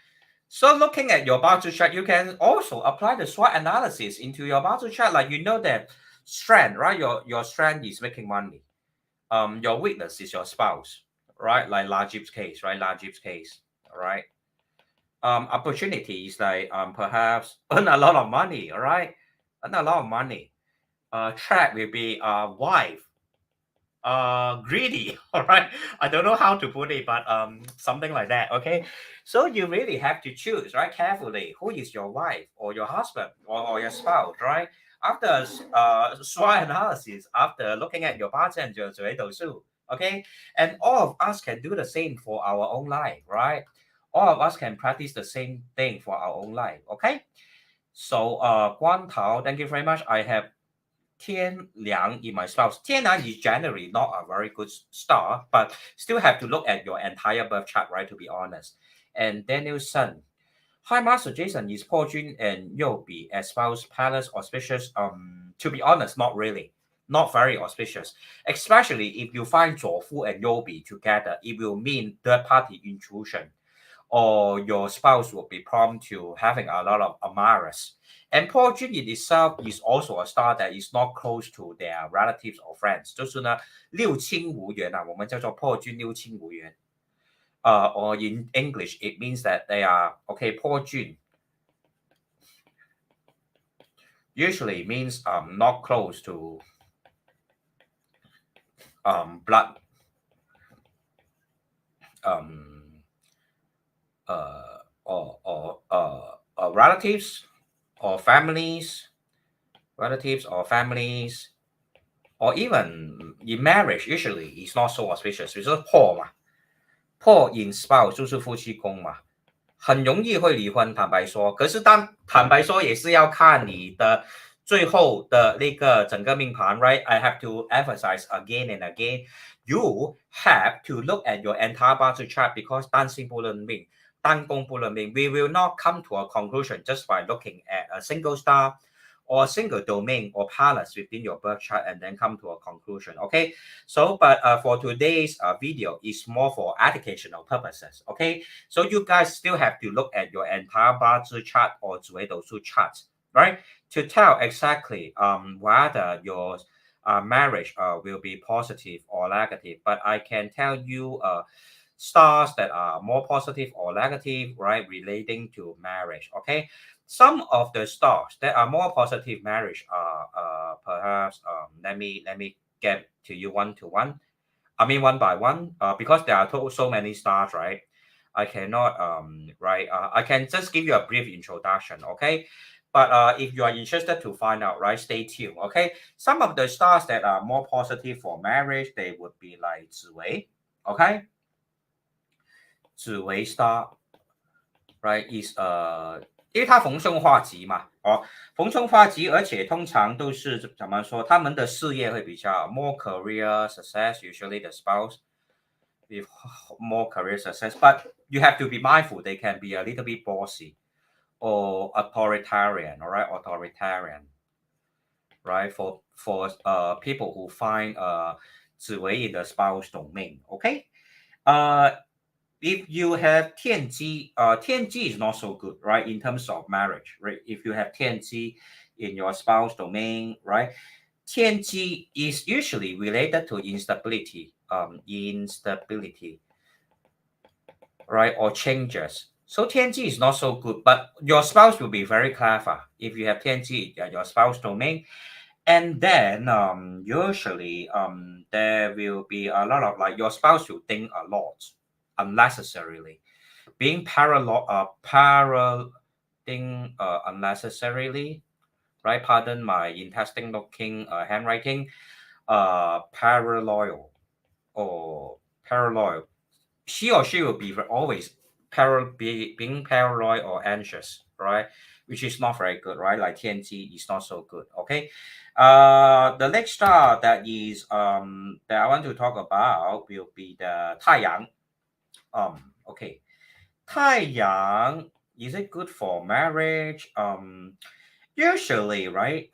So looking at your budget chart, you can also apply the SWOT analysis into your budget chart. Like you know that strength, right? Your strength is making money. Your weakness is your spouse, right? Like Najib's case, right? Najib's case, all right. Opportunity is like perhaps earn a lot of money, all right? Earn a lot of money. Threat will be wife, greedy. All right, I don't know how to put it, but something like that. Okay, so you really have to choose, right, carefully, who is your wife or your husband or your spouse, right? After SWOT analysis, after looking at your budget and your 嘴斗数, okay, and all of us can do the same for our own life, right? All of us can practice the same thing for our own life. Okay, so Guan Tao, thank you very much. I have Tian Liang in my spouse. Tian Liang is generally not a very good star, but still have to look at your entire birth chart, right? To be honest. And Daniel Sun. Hi, Master Jason. Is Paul Jun and Yobi as spouse palace auspicious? To be honest, not really. Not very auspicious. Especially if you find Zhuofu and Yobi together, it will mean third party intrusion, or your spouse will be prone to having a lot of admirers. And Paul Jun in itself is also a star that is not close to their relatives or friends. 就是呢，六亲无缘啊，我们叫做破军六亲无缘。Or in English, it means that they are okay. 破军 usually means not close to blood or relatives or families, or even in marriage, usually it's not so auspicious. 比如说破嘛，破 in spouse 就是夫妻宫嘛，很容易会离婚。坦白说，可是坦白说也是要看你的最后的那个整个命盘 ，right? I have to emphasize again and again. You have to look at your entire birth chart because 单星不能命，单宫不能命。We will not come to a conclusion just by looking at a single star or a single domain or palace within your birth chart and then come to a conclusion. Okay, so but for today's video is more for educational purposes. Okay, so you guys still have to look at your entire birth chart or 紫微斗数 chart, right, to tell exactly whether your marriage will be positive or negative. But I can tell you stars that are more positive or negative, right, relating to marriage. Okay, some of the stars that are more positive marriage are perhaps let me get to you one to one. I mean one by one, because there are so many stars, right? I cannot right. I can just give you a brief introduction, okay? But if you are interested to find out, right, stay tuned, okay? Some of the stars that are more positive for marriage, they would be like 紫微, okay? 紫微 star, right, is 因为它逢凶化吉嘛，逢凶化吉，而且通常都是怎么说，他们的事业会比较 more career success, usually the spouse with more career success, but you have to be mindful they can be a little bit bossy or authoritarian, all right, authoritarian, right, for people who find 紫微 in the spouse domain, okay. If you have 天机, 天机 is not so good, right, in terms of marriage, right? If you have 天机 in your spouse domain, right, 天机 is usually related to instability, right, or changes. So 天机 is not so good, but your spouse will be very clever if you have 天机 in your spouse domain. And then usually there will be a lot of like your spouse will think a lot unnecessarily, being unnecessarily, right? Pardon my interesting looking handwriting. Paraloyal or paranoid. He or she will be always being paranoid or anxious, right? Which is not very good, right? Like TNT is not so good. Okay. The next star that is that I want to talk about will be the 太阳. Okay. 太阳 is it good for marriage? Usually, right?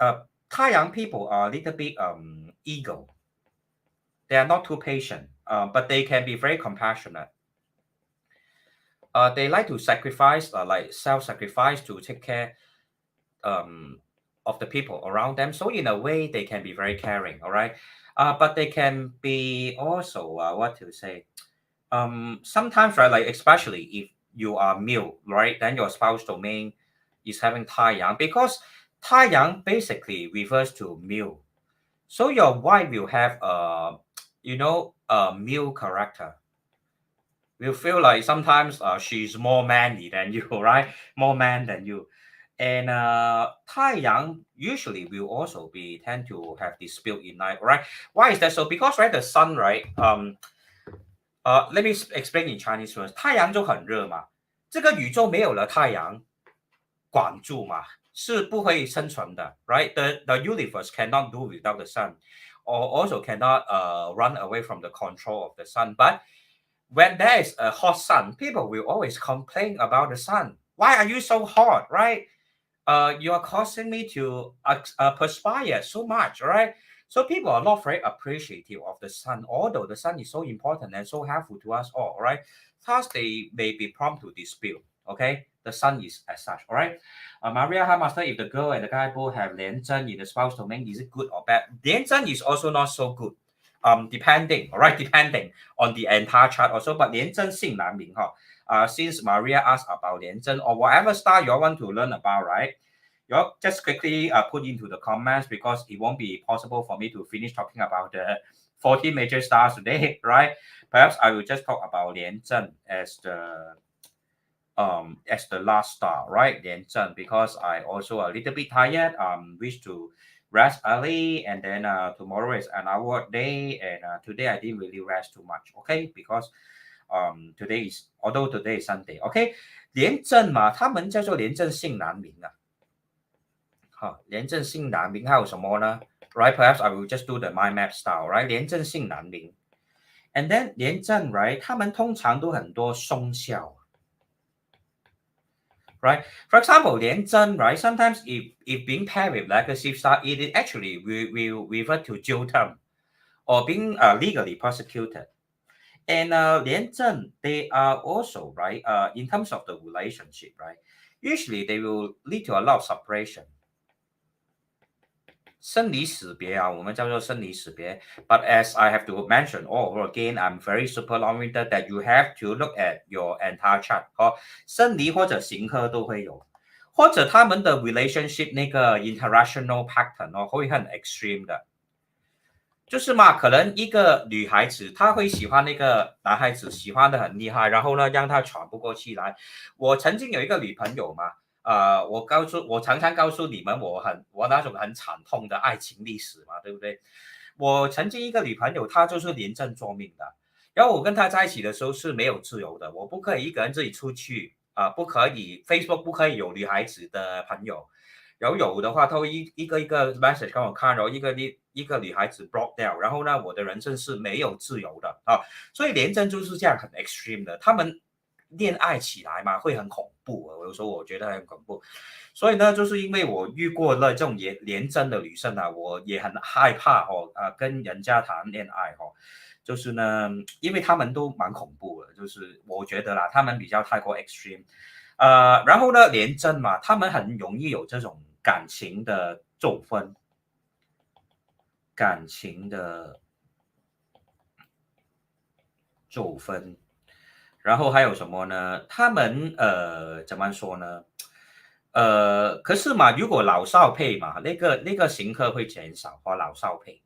太阳 people are a little bit ego. They are not too patient, but they can be very compassionate. They like to sacrifice, like self-sacrifice to take care um, of the people around them. So in a way, they can be very caring. All right, but they can be also what to say. Sometimes, right, like especially if you are male, right, then your spouse domain is having 太阳 because 太阳 basically refers to male. So your wife will have a male character. Will feel like sometimes she's more manly than you, right? More man than you. And 太阳 usually will also be tend to have dispute in night, right? Why is that so? Because right, the sun, right? Let me explain in Chinese first. 太阳就很热嘛，这个宇宙没有了太阳管住嘛，是不会生存的，right? The universe cannot do without the sun, or also cannot run away from the control of the sun. But when there is a hot sun, people will always complain about the sun. Why are you so hot, right? You are causing me to perspire so much, right? So people are not very appreciative of the sun, although the sun is so important and so helpful to us all, right? Thus, they may be prompt to dispute. Okay, the sun is as such, all right. Maria, hi master. If the girl and the guy both have 廉贞 in the spouse domain, is it good or bad? 廉贞 is also not so good. Depending, all right, depending on the entire chart also. But 廉贞性难明哈. Since Maria asked about 廉贞 or whatever star you all want to learn about, right? You all just quickly put into the comments because it won't be possible for me to finish talking about the 40 major stars today, right? Perhaps I will just talk about 廉贞as the last star, right? 廉贞 because I also a little bit tired. Wish to rest early, and then tomorrow is another day, and today I didn't really rest too much. Okay, because today is Sunday. Okay, 廉贞嘛，他们叫做廉贞性难明啊。好，廉贞性难明还有什么呢？ Right, perhaps I will just do the mind map style. Right, 廉贞性难明 and then 廉贞 right, 他们通常都很多凶效。Right, for example, 廉贞 right, sometimes if being paired with legacy star, it actually will revert to jail term or being legally prosecuted. And 廉贞 they are also right in terms of the relationship, right? Usually they will lead to a lot of separation. 生离死别啊，我们叫做生离死别。But as I have to mention all over again, I'm very super long-winded that you have to look at your entire chart. 生离或者刑克都会有，或者他们的 relationship 那个 interactional pattern 会很 extreme 的。就是嘛，可能一个女孩子她会喜欢那个男孩子，喜欢的很厉害，然后呢让他喘不过气来。我曾经有一个女朋友嘛，我常常告诉你们，我那种很惨痛的爱情历史嘛，对不对？我曾经一个女朋友，她就是廉政作命的，然后我跟她在一起的时候是没有自由的，我不可以一个人自己出去不可以 Facebook 不可以有女孩子的朋友。然后有的话，他会一个一个 message 给我看，然后一个女孩子 block 掉，然后呢，我的人生是没有自由的啊，所以廉政就是这样很 extreme 的，他们恋爱起来嘛会很恐怖，有时候我觉得很恐怖，所以呢，就是因为我遇过了这种廉政的女生啊，我也很害怕跟人家谈恋爱就是呢，因为他们都蛮恐怖的，就是我觉得啦，他们比较太过 extreme。然后呢，廉政嘛，他们很容易有这种感情的纠纷，然后还有什么呢？他们怎么说呢？可是嘛，如果老少配嘛，那个刑克会减少老少配。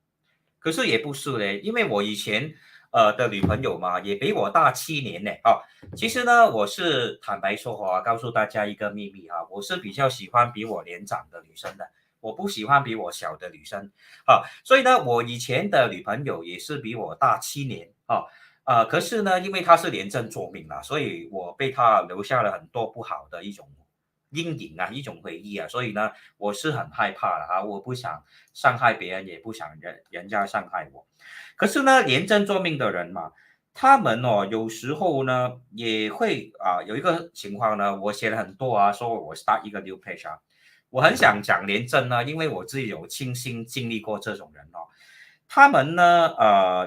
可是也不是嘞，因为我以前的女朋友嘛，也比我大7年呢。其实呢，我是坦白说告诉大家一个秘密我是比较喜欢比我年长的女生的，我不喜欢比我小的女生所以呢，我以前的女朋友也是比我大7年可是呢，因为她是廉政作命啦，所以我被她留下了很多不好的一种阴影一种回忆所以呢，我是很害怕的我不想伤害别人，也不想人家伤害我。可是呢，廉政作命的人嘛，他们哦，有时候呢也会有一个情况呢，我写了很多说我 start 一个 new page 我很想讲廉政呢，因为我自己有亲身经历过这种人他们呢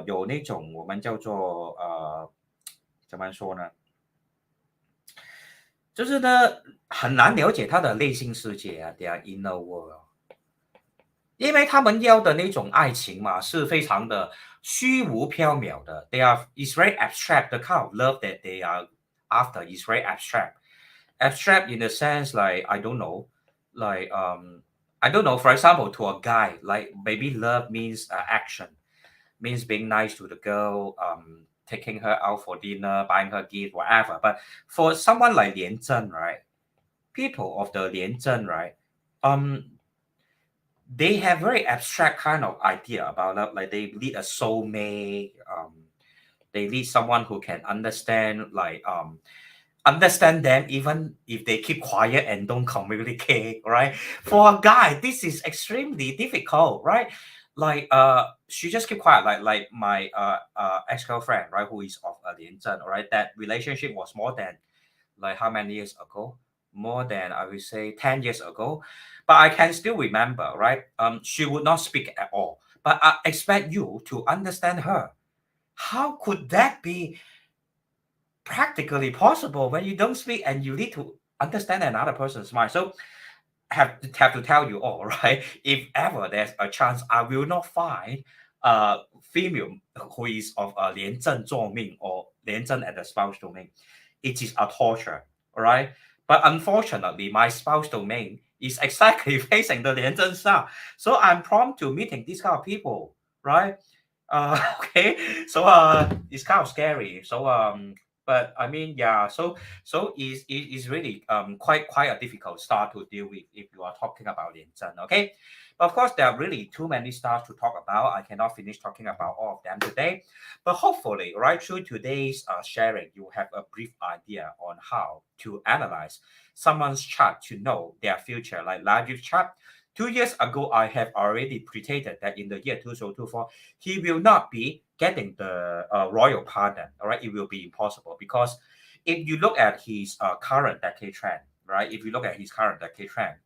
有那种我们叫做怎么说呢，就是呢很难了解他的内心世界their inner world。因为他们要的那种爱情嘛，是非常的虚无缥缈的。It's very abstract. The kind of love that they are after is very abstract. Abstract in the sense like I don't know, like I don't know. For example, to a guy, like maybe love means action, means being nice to the girl, taking her out for dinner, buying her gift, whatever. But for someone like Lian Zhen, right? People of the Lian Zhen, right? They have very abstract kind of idea about love. Like they need a soulmate. They need someone who can understand, like understand them even if they keep quiet and don't communicate. Right? For a guy, this is extremely difficult. Right? Like she just keep quiet. Like my ex girlfriend, right, who is of Lian Zhen. All right, that relationship was more than like how many years ago? More than I would say 10 years ago. But I can still remember, right? She would not speak at all. But I expect you to understand her. How could that be practically possible when you don't speak and you need to understand another person's mind? So have to tell you all, right? If ever there's a chance, I will not find a female who is of a 廉政作命 or 廉政 at the spouse domain. It is a torture, all right? But unfortunately, my spouse domain is exactly facing the 廉政 side. So I'm prompt to meeting these kind of people, right? Okay, so it's kind of scary. So but I mean, yeah. So it's really quite a difficult start to deal with if you are talking about Lianzhen. Okay, but of course there are really too many stars to talk about. I cannot finish talking about all of them today, but hopefully, right through today's sharing, you have a brief idea on how to analyze someone's chart to know their future. Like Najib's chart. 2 years ago, I have already predicted that in the year 2024, he will not be getting the royal pardon. All right, it will be impossible because if you look at his current decade trend, right? If you look at his current decade trend,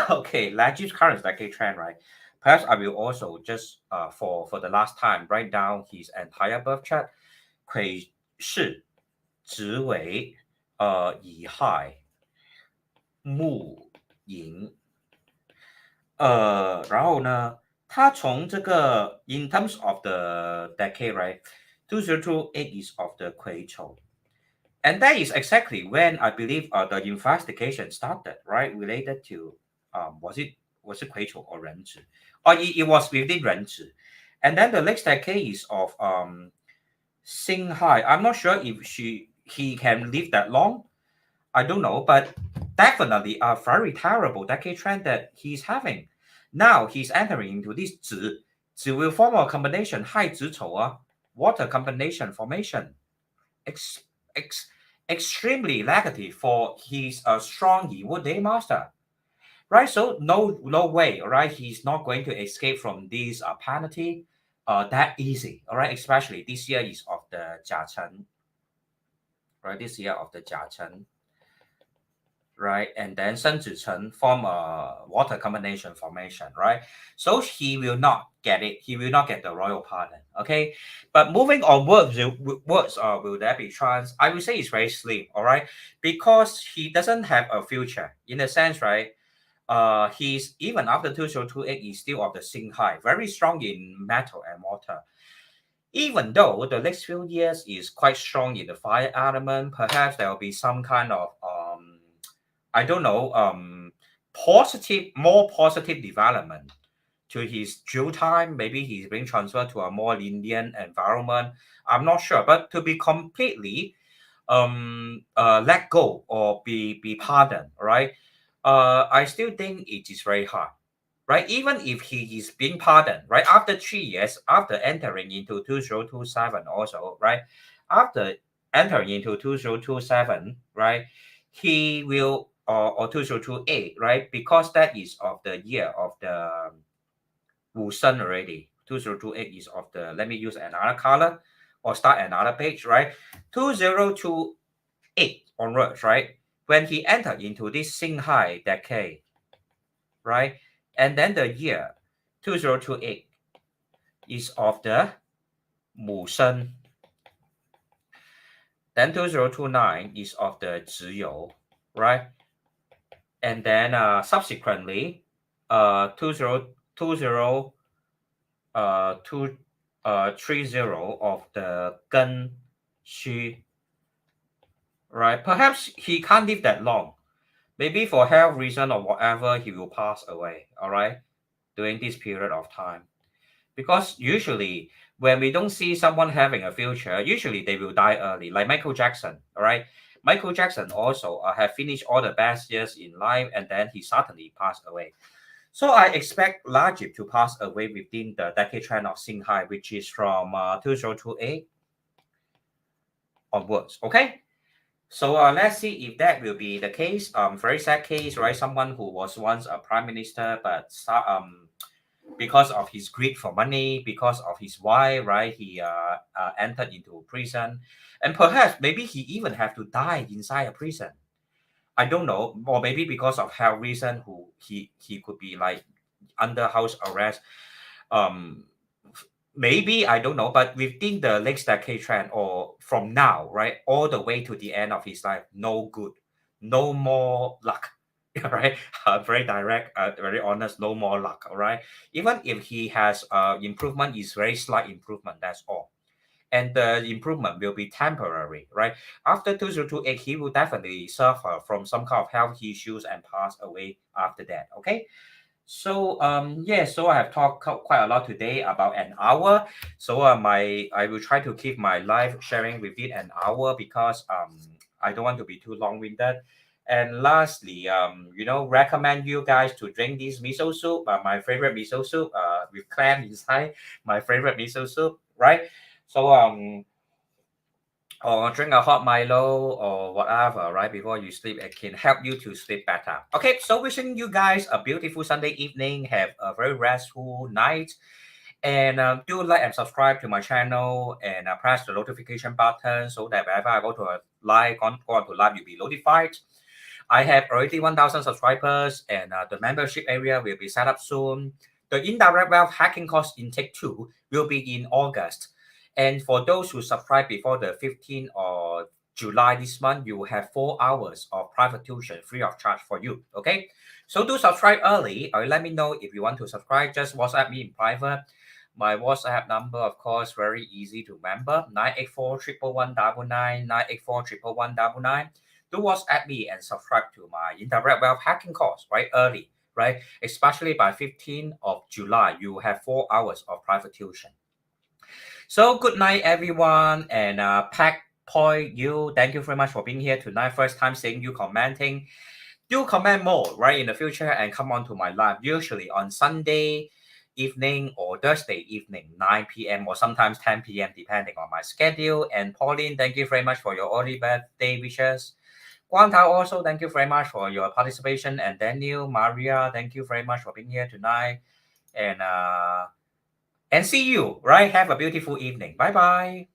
okay, Najib's current decade trend, right? Perhaps I will also just for the last time write down his entire birth chart. 癸巳子尾乙亥木寅然后呢，他从这个 in terms of the decade, right? 2028 is of the 癸丑. And that is exactly when I believe the investigation started, right? Related to was it 癸丑 or 壬子? Or it was within 壬子. And then the next decade is of Sing Hai. I'm not sure if he can live that long. I don't know, but definitely a very terrible decade trend that he's having. Now he's entering into this 子. 子 will form a combination 亥子丑 water combination formation. Extremely negative for his strong Yiwu Day Master. Right? So no way, right? He's not going to escape from this penalty that easy. All right, especially this year is of the Jia Chen. Right, this year of the Jia Chen. Right, and then Shen Zichen form a water combination formation, right? So he will not get it. He will not get the royal pardon. Okay, but moving onwards, will there be chance? I would say it's very slim. All right, because he doesn't have a future in a sense, right? He's even after 2028, he's still of the Sing Hai, very strong in metal and water. Even though the next few years is quite strong in the fire element, perhaps there will be some kind of I don't know, more positive development to his due time. Maybe he's being transferred to a more lenient environment. I'm not sure, but to be completely let go or be pardoned, right? I still think it is very hard, right? Even if he is being pardoned, right? After 3 years, after entering into 2027 also, right? After entering into 2027, right? He will or 2028, right? Because that is of the year of the Wu Shen already. 2028 is of the, let me use another color, or start another page, right? 2028 onwards, right? When he entered into this Xinghai decade, right? And then the year 2028 is of the Mushen. Then 2029 is of the Ziyou, right? And then subsequently, 2020 30 of the Gen Xu, right? Perhaps he can't live that long. Maybe for health reason or whatever, he will pass away, all right, during this period of time. Because usually when we don't see someone having a future, usually they will die early, like Michael Jackson, all right? Michael Jackson also have finished all the best years in life and then he suddenly passed away. So I expect Najib to pass away within the decade trend of Xinghai, which is from 2028 onwards, okay? So let's see if that will be the case. Very sad case, right? Someone who was once a prime minister, but because of his greed for money, because of his wife, right? He entered into prison, and perhaps maybe he even have to die inside a prison. I don't know, or maybe because of health reason, who he could be like under house arrest. Um, maybe I don't know, but within the next decade trend or from now, right, all the way to the end of his life, no good, no more luck. Right, very direct, very honest, no more luck. All right, even if he has improvement, is very slight improvement. That's all, and the improvement will be temporary. Right, after 2028, he will definitely suffer from some kind of health issues and pass away after that. Okay. So yeah, so I have talked quite a lot today, about an hour. So I will try to keep my live sharing within an hour because I don't want to be too long-winded. And lastly, recommend you guys to drink this miso soup, my favorite miso soup, with clam inside, my favorite miso soup, right? So or drink a hot Milo or whatever, right? Before you sleep, it can help you to sleep better. Okay, so wishing you guys a beautiful Sunday evening. Have a very restful night. And do like and subscribe to my channel and press the notification button so that whenever I go to a live, go on to live, you'll be notified. I have already 1,000 subscribers and the membership area will be set up soon. The indirect wealth hacking course intake 2 will be in August. And for those who subscribe before the 15th of July this month, you will have 4 hours of private tuition free of charge for you. Okay. So do subscribe early or let me know if you want to subscribe. Just WhatsApp me in private. My WhatsApp number, of course, very easy to remember. 984 111 984 111. Do WhatsApp me and subscribe to my indirect wealth hacking course right early, right? Especially by 15th of July, you have 4 hours of private tuition. So good night, everyone. And Pack Point, thank you very much for being here tonight. First time seeing you commenting. Do comment more, right, in the future and come on to my live, usually on Sunday evening or Thursday evening, 9 p.m. or sometimes 10 p.m. depending on my schedule. And Pauline, thank you very much for your early birthday wishes. Guan Tao also, thank you very much for your participation. And Daniel, Maria, thank you very much for being here tonight. And see you, right? Have a beautiful evening. Bye-bye.